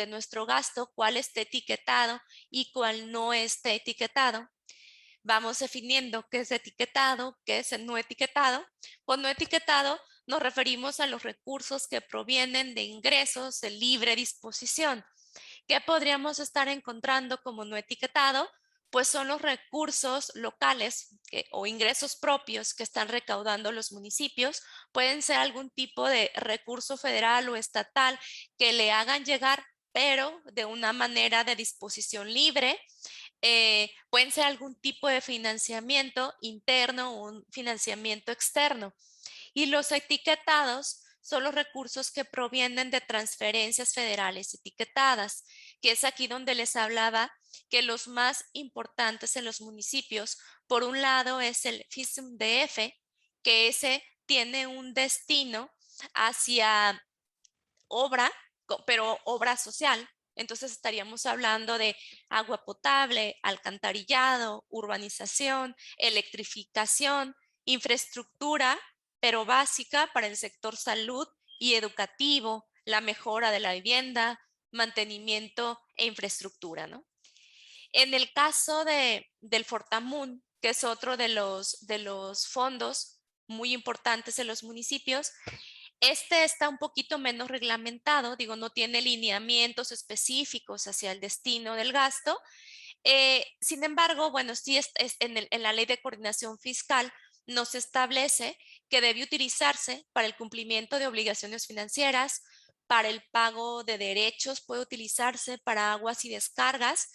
nuestro gasto, cuál está etiquetado y cuál no está etiquetado. Vamos definiendo qué es etiquetado, qué es el no etiquetado. Con no etiquetado nos referimos a los recursos que provienen de ingresos de libre disposición. ¿Qué podríamos estar encontrando como no etiquetado? Pues son los recursos locales o ingresos propios que están recaudando los municipios. Pueden ser algún tipo de recurso federal o estatal que le hagan llegar, pero de una manera de disposición libre. Pueden ser algún tipo de financiamiento interno o un financiamiento externo. Y los etiquetados son los recursos que provienen de transferencias federales etiquetadas, que es aquí donde les hablaba que los más importantes en los municipios, por un lado es el FISM-DF, que ese tiene un destino hacia obra, pero obra social. Entonces estaríamos hablando de agua potable, alcantarillado, urbanización, electrificación, infraestructura, pero básica para el sector salud y educativo, la mejora de la vivienda, mantenimiento e infraestructura, ¿no? En el caso del Fortamun, que es otro de los fondos muy importantes en los municipios, este está un poquito menos reglamentado, digo, no tiene lineamientos específicos hacia el destino del gasto. Sin embargo, bueno, sí en la ley de coordinación fiscal nos establece que debe utilizarse para el cumplimiento de obligaciones financieras, para el pago de derechos, puede utilizarse para aguas y descargas.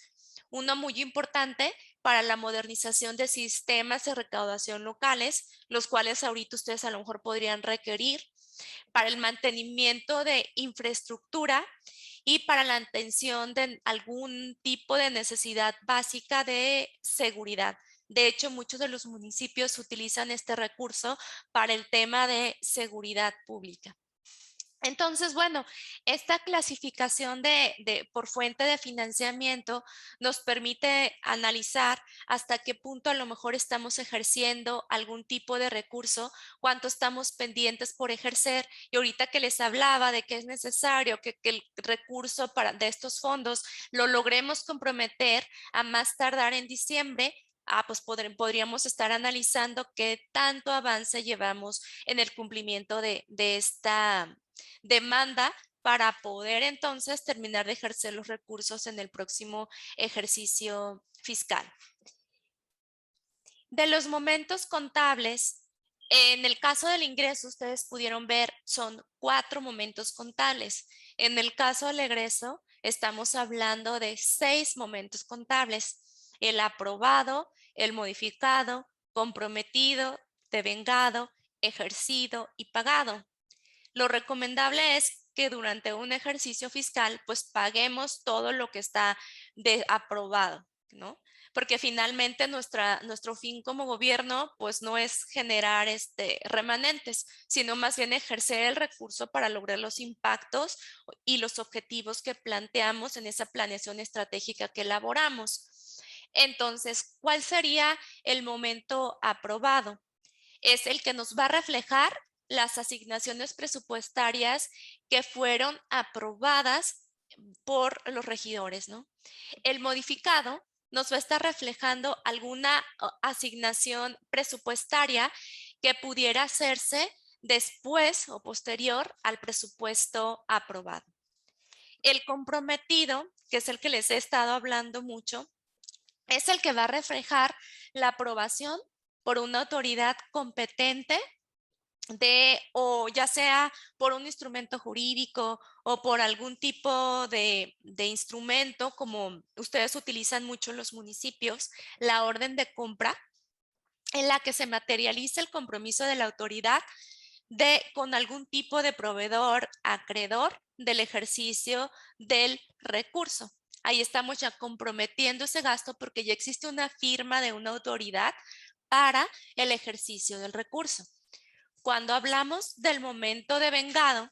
Uno muy importante para la modernización de sistemas de recaudación locales, los cuales ahorita ustedes a lo mejor podrían requerir, para el mantenimiento de infraestructura y para la atención de algún tipo de necesidad básica de seguridad. De hecho, muchos de los municipios utilizan este recurso para el tema de seguridad pública. Entonces, bueno, esta clasificación por fuente de financiamiento nos permite analizar hasta qué punto a lo mejor estamos ejerciendo algún tipo de recurso, cuánto estamos pendientes por ejercer. Y ahorita que les hablaba de que es necesario que el recurso de estos fondos lo logremos comprometer a más tardar en diciembre, pues podríamos estar analizando qué tanto avance llevamos en el cumplimiento de esta demanda para poder entonces terminar de ejercer los recursos en el próximo ejercicio fiscal. De los momentos contables, en el caso del ingreso, ustedes pudieron ver, son 4 momentos contables. En el caso del egreso, estamos hablando de 6 momentos contables: el aprobado, el modificado, comprometido, devengado, ejercido y pagado. Lo recomendable es que durante un ejercicio fiscal, pues paguemos todo lo que está aprobado, ¿no? Porque finalmente nuestro fin como gobierno, pues no es generar remanentes, sino más bien ejercer el recurso para lograr los impactos y los objetivos que planteamos en esa planeación estratégica que elaboramos. Entonces, ¿cuál sería el momento aprobado? Es el que nos va a reflejar las asignaciones presupuestarias que fueron aprobadas por los regidores, ¿no? El modificado nos va a estar reflejando alguna asignación presupuestaria que pudiera hacerse después o posterior al presupuesto aprobado. El comprometido, que es el que les he estado hablando mucho, es el que va a reflejar la aprobación por una autoridad competente o ya sea por un instrumento jurídico o por algún tipo de instrumento, como ustedes utilizan mucho en los municipios, la orden de compra, en la que se materializa el compromiso de la autoridad con algún tipo de proveedor acreedor del ejercicio del recurso. Ahí estamos ya comprometiendo ese gasto porque ya existe una firma de una autoridad para el ejercicio del recurso. Cuando hablamos del momento devengado,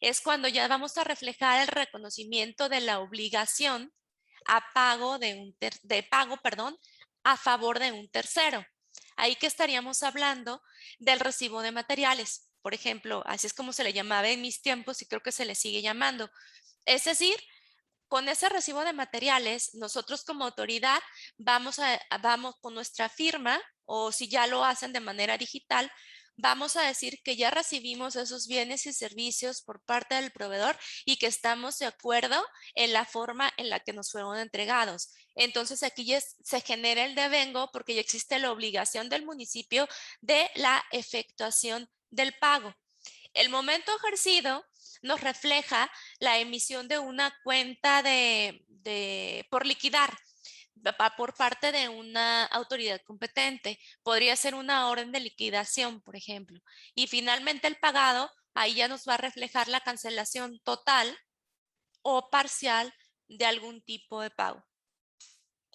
es cuando ya vamos a reflejar el reconocimiento de la obligación a pago a favor de un tercero. Ahí que estaríamos hablando del recibo de materiales. Por ejemplo, así es como se le llamaba en mis tiempos y creo que se le sigue llamando. Es decir, con ese recibo de materiales, nosotros como autoridad vamos con nuestra firma, o si ya lo hacen de manera digital, vamos a decir que ya recibimos esos bienes y servicios por parte del proveedor y que estamos de acuerdo en la forma en la que nos fueron entregados. Entonces aquí ya se genera el devengo porque ya existe la obligación del municipio de la efectuación del pago. El momento ejercido nos refleja la emisión de una cuenta por liquidar por parte de una autoridad competente. Podría ser una orden de liquidación, por ejemplo. Y finalmente el pagado, ahí ya nos va a reflejar la cancelación total o parcial de algún tipo de pago.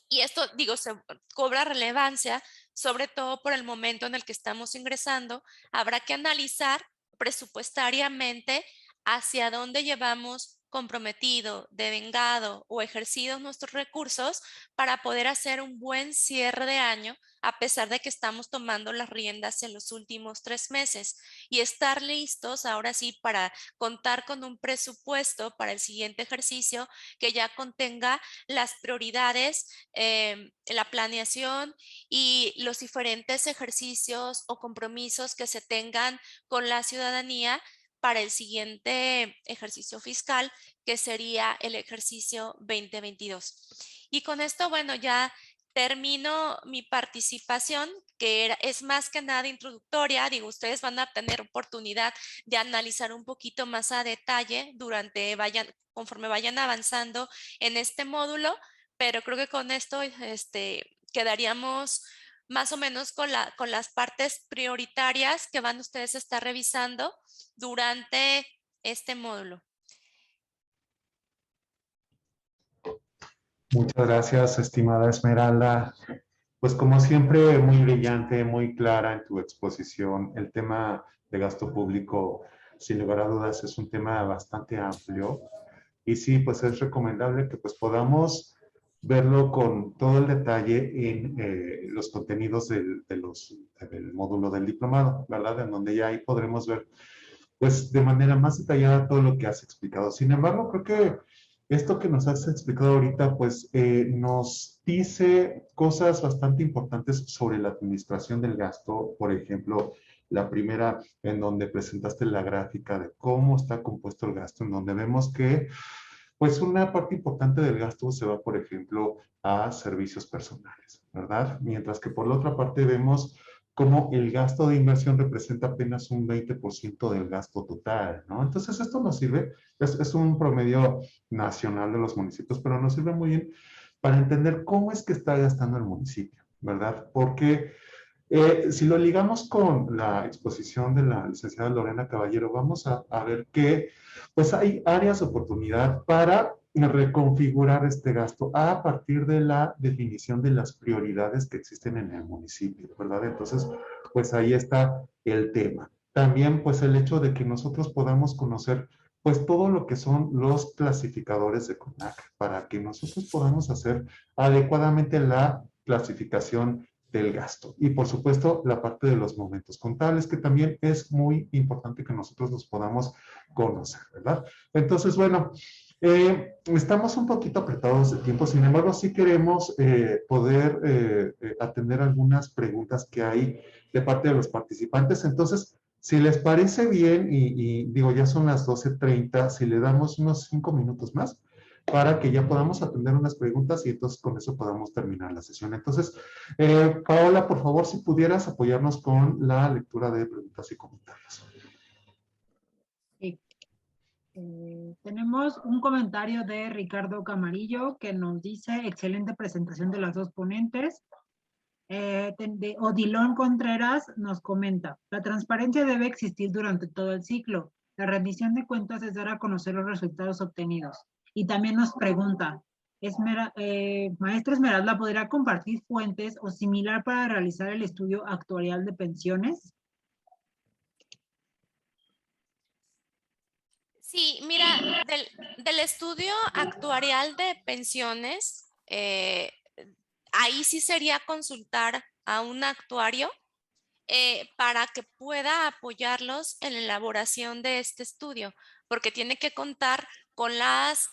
Y esto, digo, se cobra relevancia, sobre todo por el momento en el que estamos ingresando. Habrá que analizar presupuestariamente hacia dónde llevamos comprometido, devengado o ejercido nuestros recursos para poder hacer un buen cierre de año, a pesar de que estamos tomando las riendas en los últimos 3 meses, y estar listos ahora sí para contar con un presupuesto para el siguiente ejercicio que ya contenga las prioridades, la planeación y los diferentes ejercicios o compromisos que se tengan con la ciudadanía para el siguiente ejercicio fiscal, que sería el ejercicio 2022. Y con esto, bueno, ya termino mi participación, que es más que nada introductoria. Digo, ustedes van a tener oportunidad de analizar un poquito más a detalle conforme vayan avanzando en este módulo, pero creo que con esto quedaríamos más o menos con las partes prioritarias que van ustedes a estar revisando durante este módulo. Muchas gracias, estimada Esmeralda. Pues como siempre, muy brillante, muy clara en tu exposición. El tema de gasto público, sin lugar a dudas, es un tema bastante amplio. Y sí, pues es recomendable que pues podamos verlo con todo el detalle en los contenidos del módulo del diplomado, ¿verdad? En donde ya ahí podremos ver pues de manera más detallada todo lo que has explicado. Sin embargo, creo que esto que nos has explicado ahorita, pues nos dice cosas bastante importantes sobre la administración del gasto. Por ejemplo, la primera en donde presentaste la gráfica de cómo está compuesto el gasto, en donde vemos que pues una parte importante del gasto se va, por ejemplo, a servicios personales, ¿verdad? Mientras que por la otra parte vemos cómo el gasto de inversión representa apenas un 20% del gasto total, ¿no? Entonces esto nos sirve, es un promedio nacional de los municipios, pero nos sirve muy bien para entender cómo es que está gastando el municipio, ¿verdad? Porque si lo ligamos con la exposición de la licenciada Lorena Caballero, vamos a ver que pues hay áreas de oportunidad para reconfigurar este gasto a partir de la definición de las prioridades que existen en el municipio, ¿verdad? Entonces, pues ahí está el tema. También, pues el hecho de que nosotros podamos conocer pues todo lo que son los clasificadores de CONAC para que nosotros podamos hacer adecuadamente la clasificación del gasto. Y por supuesto, la parte de los momentos contables, que también es muy importante que nosotros los podamos conocer, ¿verdad? Entonces, bueno, estamos un poquito apretados de tiempo, sin embargo, sí queremos poder atender algunas preguntas que hay de parte de los participantes. Entonces, si les parece bien, y digo, ya son las 12:30, si le damos unos 5 minutos más, para que ya podamos atender unas preguntas y entonces con eso podamos terminar la sesión. Entonces, Paola, por favor, si pudieras apoyarnos con la lectura de preguntas y comentarios. Sí. Tenemos un comentario de Ricardo Camarillo que nos dice, excelente presentación de las dos ponentes. De Odilon Contreras nos comenta, la transparencia debe existir durante todo el ciclo. La rendición de cuentas es dar a conocer los resultados obtenidos. Y también nos pregunta, maestra Esmeralda, ¿podrá compartir fuentes o similar para realizar el estudio actuarial de pensiones? Sí, mira, del estudio actuarial de pensiones, ahí sí sería consultar a un actuario para que pueda apoyarlos en la elaboración de este estudio, porque tiene que contar con los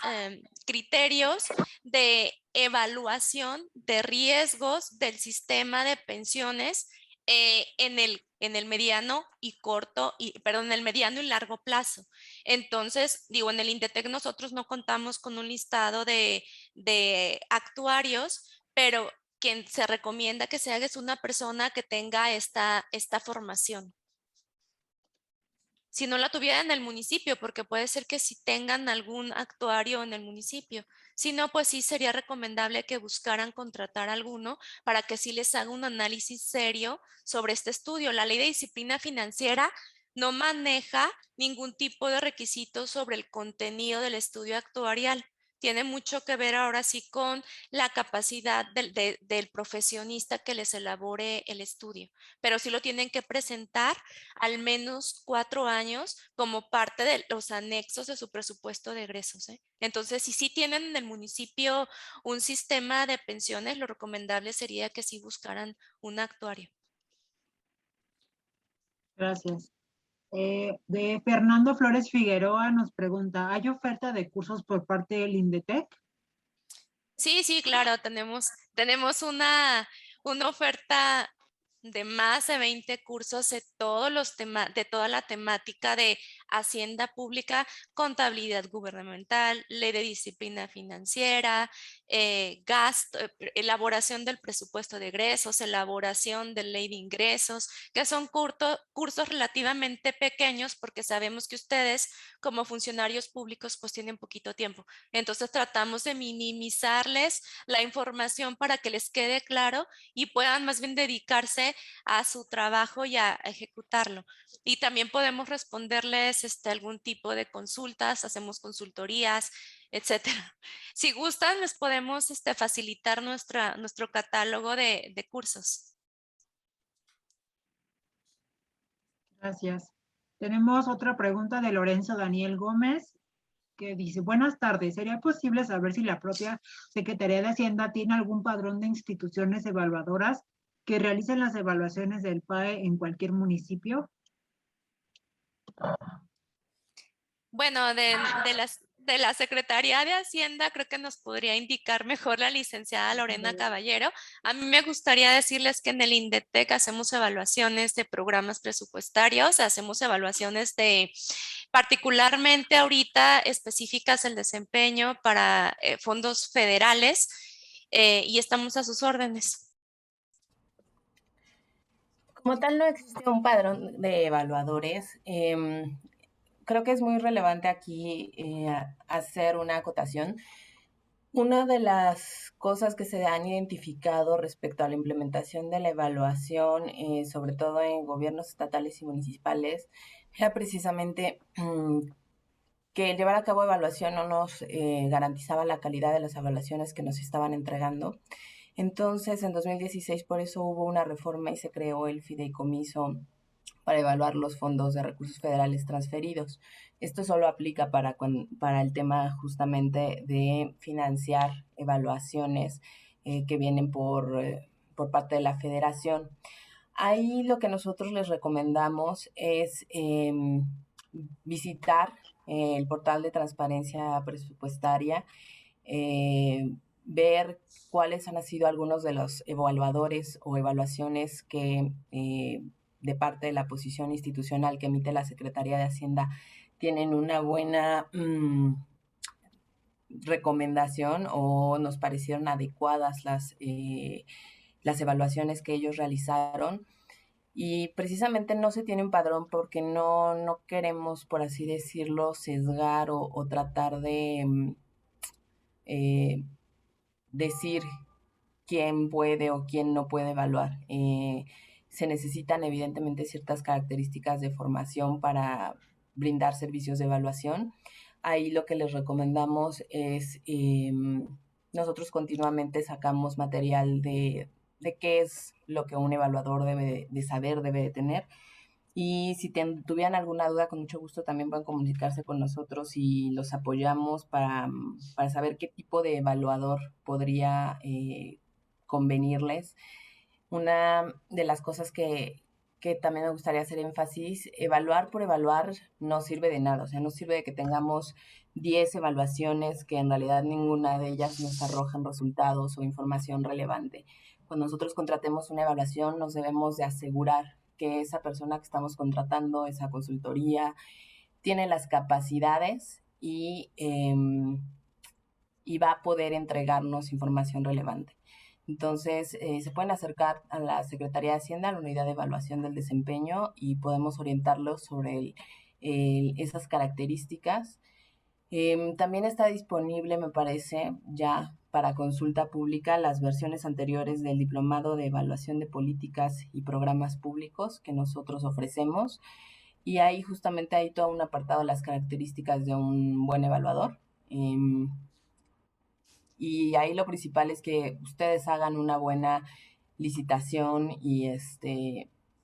criterios de evaluación de riesgos del sistema de pensiones en el mediano y en el mediano y largo plazo. Entonces, digo, en el INDETEC nosotros no contamos con un listado de actuarios, pero quien se recomienda que se haga es una persona que tenga esta formación. Si no la tuviera en el municipio, porque puede ser que sí tengan algún actuario en el municipio. Si no, pues sí sería recomendable que buscaran contratar a alguno para que sí les haga un análisis serio sobre este estudio. La ley de disciplina financiera no maneja ningún tipo de requisitos sobre el contenido del estudio actuarial. tiene mucho que ver ahora sí con la capacidad del profesionista que les elabore el estudio, pero sí lo tienen que presentar al menos 4 años como parte de los anexos de su presupuesto de egresos, ¿eh? Entonces, si sí tienen en el municipio un sistema de pensiones, lo recomendable sería que sí buscaran un actuario. Gracias. De Fernando Flores Figueroa nos pregunta, ¿hay oferta de cursos por parte del INDETEC? Sí, sí, claro, tenemos una oferta de más de 20 cursos de todos de toda la temática de hacienda pública, contabilidad gubernamental, ley de disciplina financiera, gasto, elaboración del presupuesto de egresos, elaboración de ley de ingresos, que son cursos relativamente pequeños porque sabemos que ustedes como funcionarios públicos pues tienen poquito tiempo. Entonces tratamos de minimizarles la información para que les quede claro y puedan más bien dedicarse a su trabajo y a ejecutarlo. Y también podemos responderles algún tipo de consultas, hacemos consultorías, etcétera. Si gustan, les podemos facilitar nuestro catálogo de cursos. Gracias. Tenemos otra pregunta de Lorenzo Daniel Gómez, que dice, buenas tardes, ¿sería posible saber si la propia Secretaría de Hacienda tiene algún padrón de instituciones evaluadoras que realicen las evaluaciones del PAE en cualquier municipio? Bueno, de la Secretaría de Hacienda creo que nos podría indicar mejor la licenciada Lorena Caballero. A mí me gustaría decirles que en el INDETEC hacemos evaluaciones de programas presupuestarios, hacemos evaluaciones de particularmente ahorita específicas el desempeño para fondos federales y estamos a sus órdenes. Como tal, no existe un padrón de evaluadores. Creo que es muy relevante aquí hacer una acotación. Una de las cosas que se han identificado respecto a la implementación de la evaluación, sobre todo en gobiernos estatales y municipales, era precisamente que el llevar a cabo evaluación no nos garantizaba la calidad de las evaluaciones que nos estaban entregando. Entonces, en 2016, por eso hubo una reforma y se creó el fideicomiso para evaluar los fondos de recursos federales transferidos. Esto solo aplica para el tema justamente de financiar evaluaciones que vienen por parte de la federación. Ahí lo que nosotros les recomendamos es visitar el portal de transparencia presupuestaria, ver cuáles han sido algunos de los evaluadores o evaluaciones que de parte de la posición institucional que emite la Secretaría de Hacienda tienen una buena recomendación o nos parecieron adecuadas las evaluaciones que ellos realizaron. Y precisamente no se tiene un padrón porque no queremos, por así decirlo, sesgar o tratar de decir quién puede o quién no puede evaluar. Se necesitan evidentemente ciertas características de formación para brindar servicios de evaluación. Ahí lo que les recomendamos es, nosotros continuamente sacamos material de qué es lo que un evaluador debe de saber, debe de tener. Y si tuvieran alguna duda, con mucho gusto también pueden comunicarse con nosotros y los apoyamos para saber qué tipo de evaluador podría convenirles. Una de las cosas que también me gustaría hacer énfasis, evaluar por evaluar no sirve de nada. O sea, no sirve de que tengamos 10 evaluaciones que en realidad ninguna de ellas nos arrojan resultados o información relevante. Cuando nosotros contratemos una evaluación, nos debemos de asegurar que esa persona que estamos contratando, esa consultoría, tiene las capacidades y va a poder entregarnos información relevante. Entonces, se pueden acercar a la Secretaría de Hacienda, a la Unidad de Evaluación del Desempeño, y podemos orientarlos sobre esas características. También está disponible, me parece, ya para consulta pública las versiones anteriores del Diplomado de Evaluación de Políticas y Programas Públicos que nosotros ofrecemos. Y ahí justamente hay todo un apartado de las características de un buen evaluador. Y ahí lo principal es que ustedes hagan una buena licitación y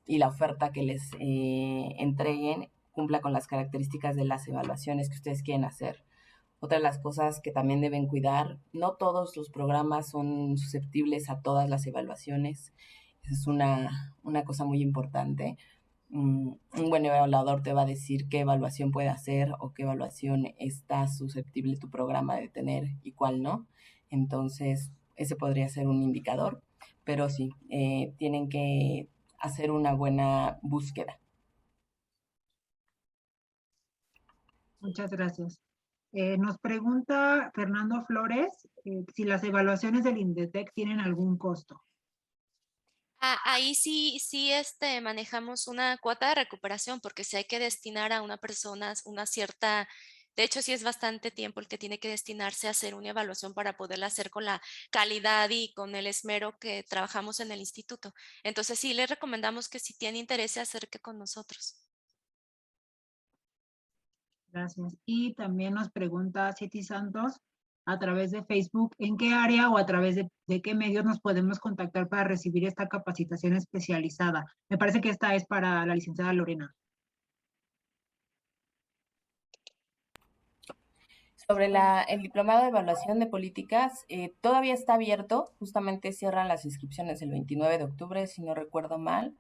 la oferta que les entreguen cumpla con las características de las evaluaciones que ustedes quieren hacer. Otra de las cosas que también deben cuidar, no todos los programas son susceptibles a todas las evaluaciones. Esa es una cosa muy importante. Un buen evaluador te va a decir qué evaluación puede hacer o qué evaluación está susceptible tu programa de tener y cuál no. Entonces, ese podría ser un indicador, pero sí, tienen que hacer una buena búsqueda. Muchas gracias. Nos pregunta Fernando Flores si las evaluaciones del INDETEC tienen algún costo. Ahí sí, manejamos una cuota de recuperación porque si hay que destinar a una persona una cierta, de hecho sí es bastante tiempo el que tiene que destinarse a hacer una evaluación para poderla hacer con la calidad y con el esmero que trabajamos en el instituto. Entonces sí les recomendamos que si tiene interés se acerque con nosotros. Gracias. Y también nos pregunta City Santos a través de Facebook, ¿en qué área o a través de qué medios nos podemos contactar para recibir esta capacitación especializada? Me parece que esta es para la licenciada Lorena. Sobre el diplomado de evaluación de políticas, todavía está abierto, justamente cierran las inscripciones el 29 de octubre, si no recuerdo mal.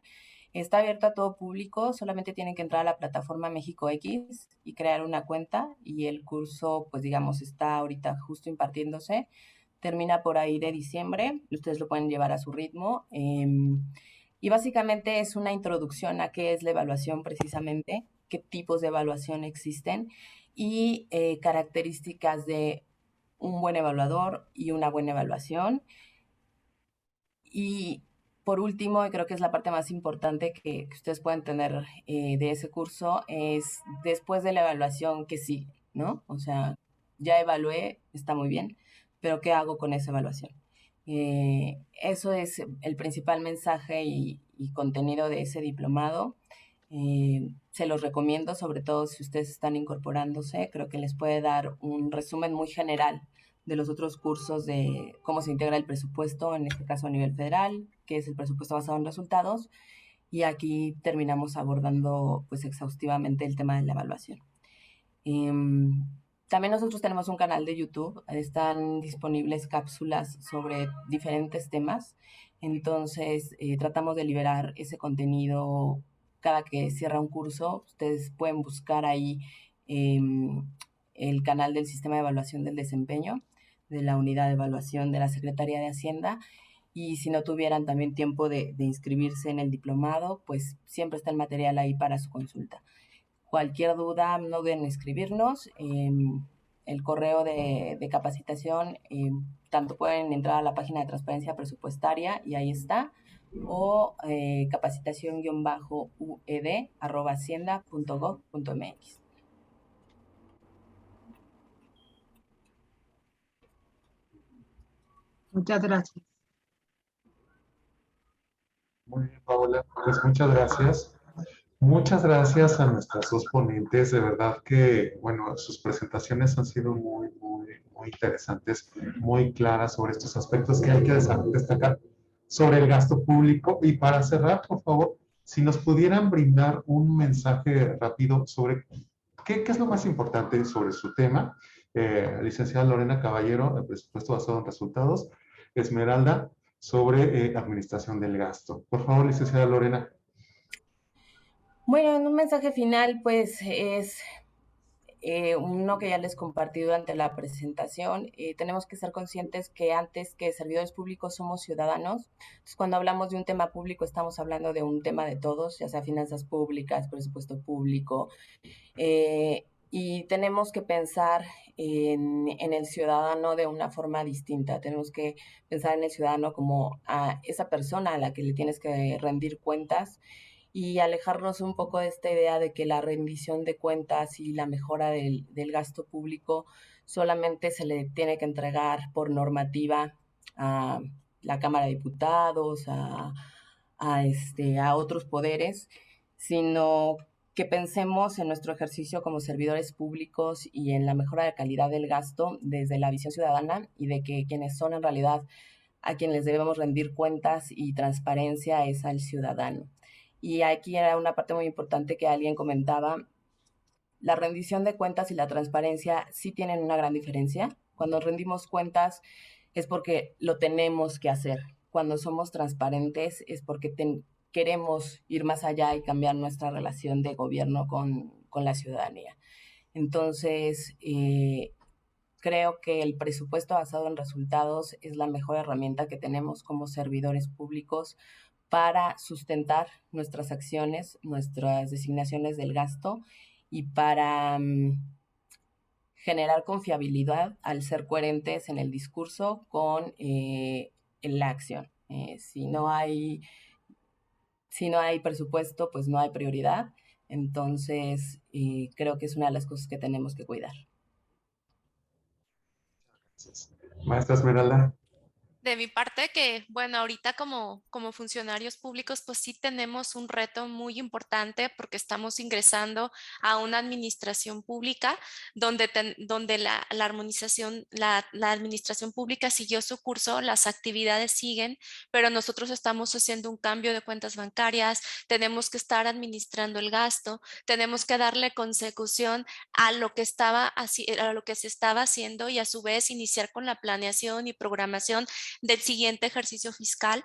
Está abierto a todo público, solamente tienen que entrar a la plataforma México X y crear una cuenta y el curso, pues digamos, está ahorita justo impartiéndose. Termina por ahí de diciembre, ustedes lo pueden llevar a su ritmo. Y básicamente es una introducción a qué es la evaluación precisamente, qué tipos de evaluación existen y características de un buen evaluador y una buena evaluación. Y por último, y creo que es la parte más importante que ustedes pueden tener de ese curso, es después de la evaluación que sí, ¿no? O sea, ya evalué, está muy bien, pero ¿qué hago con esa evaluación? Eso es el principal mensaje y contenido de ese diplomado. Se los recomiendo, sobre todo si ustedes están incorporándose, creo que les puede dar un resumen muy general de los otros cursos de cómo se integra el presupuesto, en este caso a nivel federal, que es el presupuesto basado en resultados, y aquí terminamos abordando pues exhaustivamente el tema de la evaluación. También nosotros tenemos un canal de YouTube, están disponibles cápsulas sobre diferentes temas, entonces tratamos de liberar ese contenido cada que cierra un curso. Ustedes pueden buscar ahí el canal del Sistema de Evaluación del Desempeño, de la Unidad de Evaluación de la Secretaría de Hacienda, y si no tuvieran también tiempo de inscribirse en el diplomado, pues siempre está el material ahí para su consulta. Cualquier duda, no duden en escribirnos. El correo de capacitación, tanto pueden entrar a la página de transparencia presupuestaria y ahí está, o capacitación-ued@hacienda.gov.mx. Muchas gracias. Muy bien, Paola, pues muchas gracias. Muchas gracias a nuestras dos ponentes. De verdad que, bueno, sus presentaciones han sido muy interesantes, muy claras sobre estos aspectos que hay que destacar sobre el gasto público. Y para cerrar, por favor, si nos pudieran brindar un mensaje rápido sobre qué es lo más importante sobre su tema. Licenciada Lorena Caballero, el presupuesto basado en resultados. Esmeralda, sobre administración del gasto. Por favor, licenciada Lorena. Bueno, en un mensaje final, pues es uno que ya les compartí durante la presentación. Tenemos que ser conscientes que antes que servidores públicos somos ciudadanos. Entonces, cuando hablamos de un tema público, estamos hablando de un tema de todos, ya sea finanzas públicas, presupuesto público, y tenemos que pensar en el ciudadano de una forma distinta. Tenemos que pensar en el ciudadano como a esa persona a la que le tienes que rendir cuentas y alejarnos un poco de esta idea de que la rendición de cuentas y la mejora del gasto público solamente se le tiene que entregar por normativa a la Cámara de Diputados, a otros poderes, sino que pensemos en nuestro ejercicio como servidores públicos y en la mejora de calidad del gasto desde la visión ciudadana y de que quienes son en realidad a quienes debemos rendir cuentas y transparencia es al ciudadano. Y aquí era una parte muy importante que alguien comentaba. La rendición de cuentas y la transparencia sí tienen una gran diferencia. Cuando rendimos cuentas es porque lo tenemos que hacer. Cuando somos transparentes es porque queremos ir más allá y cambiar nuestra relación de gobierno con la ciudadanía. Entonces, creo que el presupuesto basado en resultados es la mejor herramienta que tenemos como servidores públicos para sustentar nuestras acciones, nuestras designaciones del gasto y para generar confiabilidad al ser coherentes en el discurso con en la acción. Si no hay presupuesto, pues no hay prioridad. Entonces, creo que es una de las cosas que tenemos que cuidar. Maestra Esmeralda. De mi parte que, bueno, ahorita como funcionarios públicos, pues sí tenemos un reto muy importante porque estamos ingresando a una administración pública donde la armonización, la administración pública siguió su curso, las actividades siguen, pero nosotros estamos haciendo un cambio de cuentas bancarias, tenemos que estar administrando el gasto, tenemos que darle consecución a lo que se estaba haciendo y a su vez iniciar con la planeación y programación del siguiente ejercicio fiscal,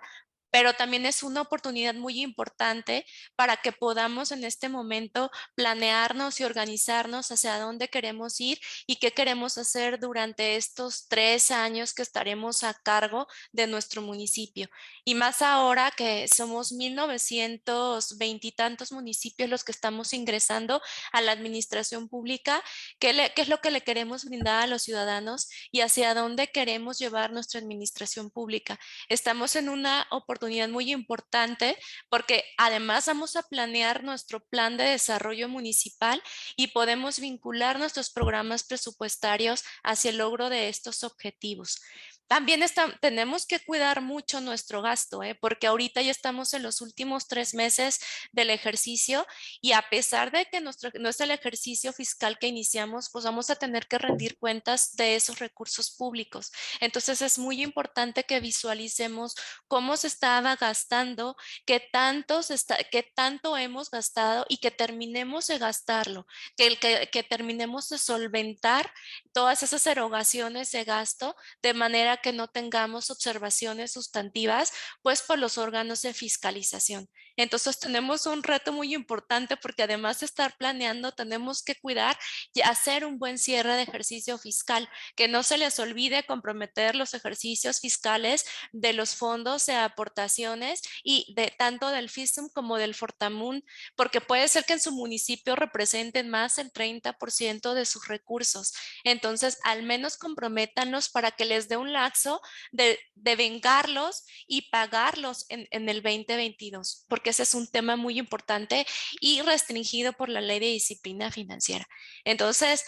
pero también es una oportunidad muy importante para que podamos en este momento planearnos y organizarnos hacia dónde queremos ir y qué queremos hacer durante estos 3 años que estaremos a cargo de nuestro municipio. Y más ahora que somos 1920 y tantos municipios los que estamos ingresando a la administración pública, ¿qué es lo que le queremos brindar a los ciudadanos y hacia dónde queremos llevar nuestra administración pública? Estamos en una oportunidad muy importante porque además vamos a planear nuestro plan de desarrollo municipal y podemos vincular nuestros programas presupuestarios hacia el logro de estos objetivos. También tenemos que cuidar mucho nuestro gasto, porque ahorita ya estamos en los últimos 3 meses del ejercicio y a pesar de que no es el ejercicio fiscal que iniciamos, pues vamos a tener que rendir cuentas de esos recursos públicos. Entonces es muy importante que visualicemos cómo se estaba gastando, qué tanto hemos gastado y que terminemos de gastarlo, que terminemos de solventar todas esas erogaciones de gasto de manera que no tengamos observaciones sustantivas, pues por los órganos de fiscalización. Entonces tenemos un reto muy importante porque además de estar planeando, tenemos que cuidar y hacer un buen cierre de ejercicio fiscal, que no se les olvide comprometer los ejercicios fiscales de los fondos de aportaciones y de tanto del FISUM como del Fortamun, porque puede ser que en su municipio representen más del 30% de sus recursos. Entonces, al menos comprométanlos para que les dé un lapso de vengarlos y pagarlos en el 2022, porque ese es un tema muy importante y restringido por la Ley de Disciplina Financiera. Entonces,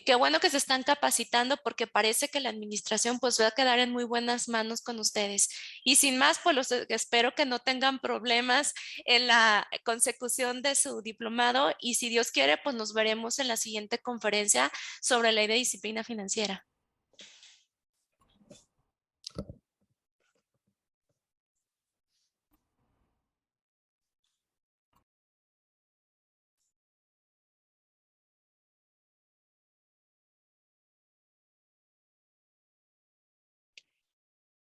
qué bueno que se están capacitando porque parece que la administración pues va a quedar en muy buenas manos con ustedes. Y sin más, pues espero que no tengan problemas en la consecución de su diplomado y si Dios quiere, pues nos veremos en la siguiente conferencia sobre Ley de Disciplina Financiera.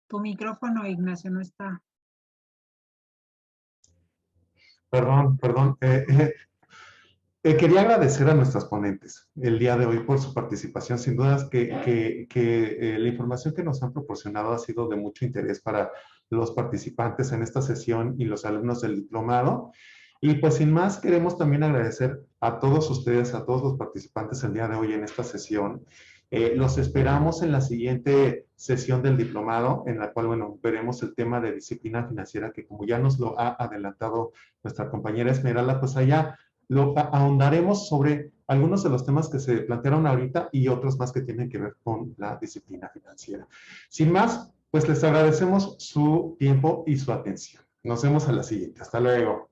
Tu micrófono, Ignacio, no está. Perdón. Quería agradecer a nuestras ponentes el día de hoy por su participación. Sin dudas que la información que nos han proporcionado ha sido de mucho interés para los participantes en esta sesión y los alumnos del diplomado. Y pues sin más, queremos también agradecer a todos ustedes, a todos los participantes el día de hoy en esta sesión. Los esperamos en la siguiente sesión del diplomado, en la cual, bueno, veremos el tema de disciplina financiera, que como ya nos lo ha adelantado nuestra compañera Esmeralda, pues allá ahondaremos sobre algunos de los temas que se plantearon ahorita y otros más que tienen que ver con la disciplina financiera. Sin más, pues les agradecemos su tiempo y su atención. Nos vemos a la siguiente. Hasta luego.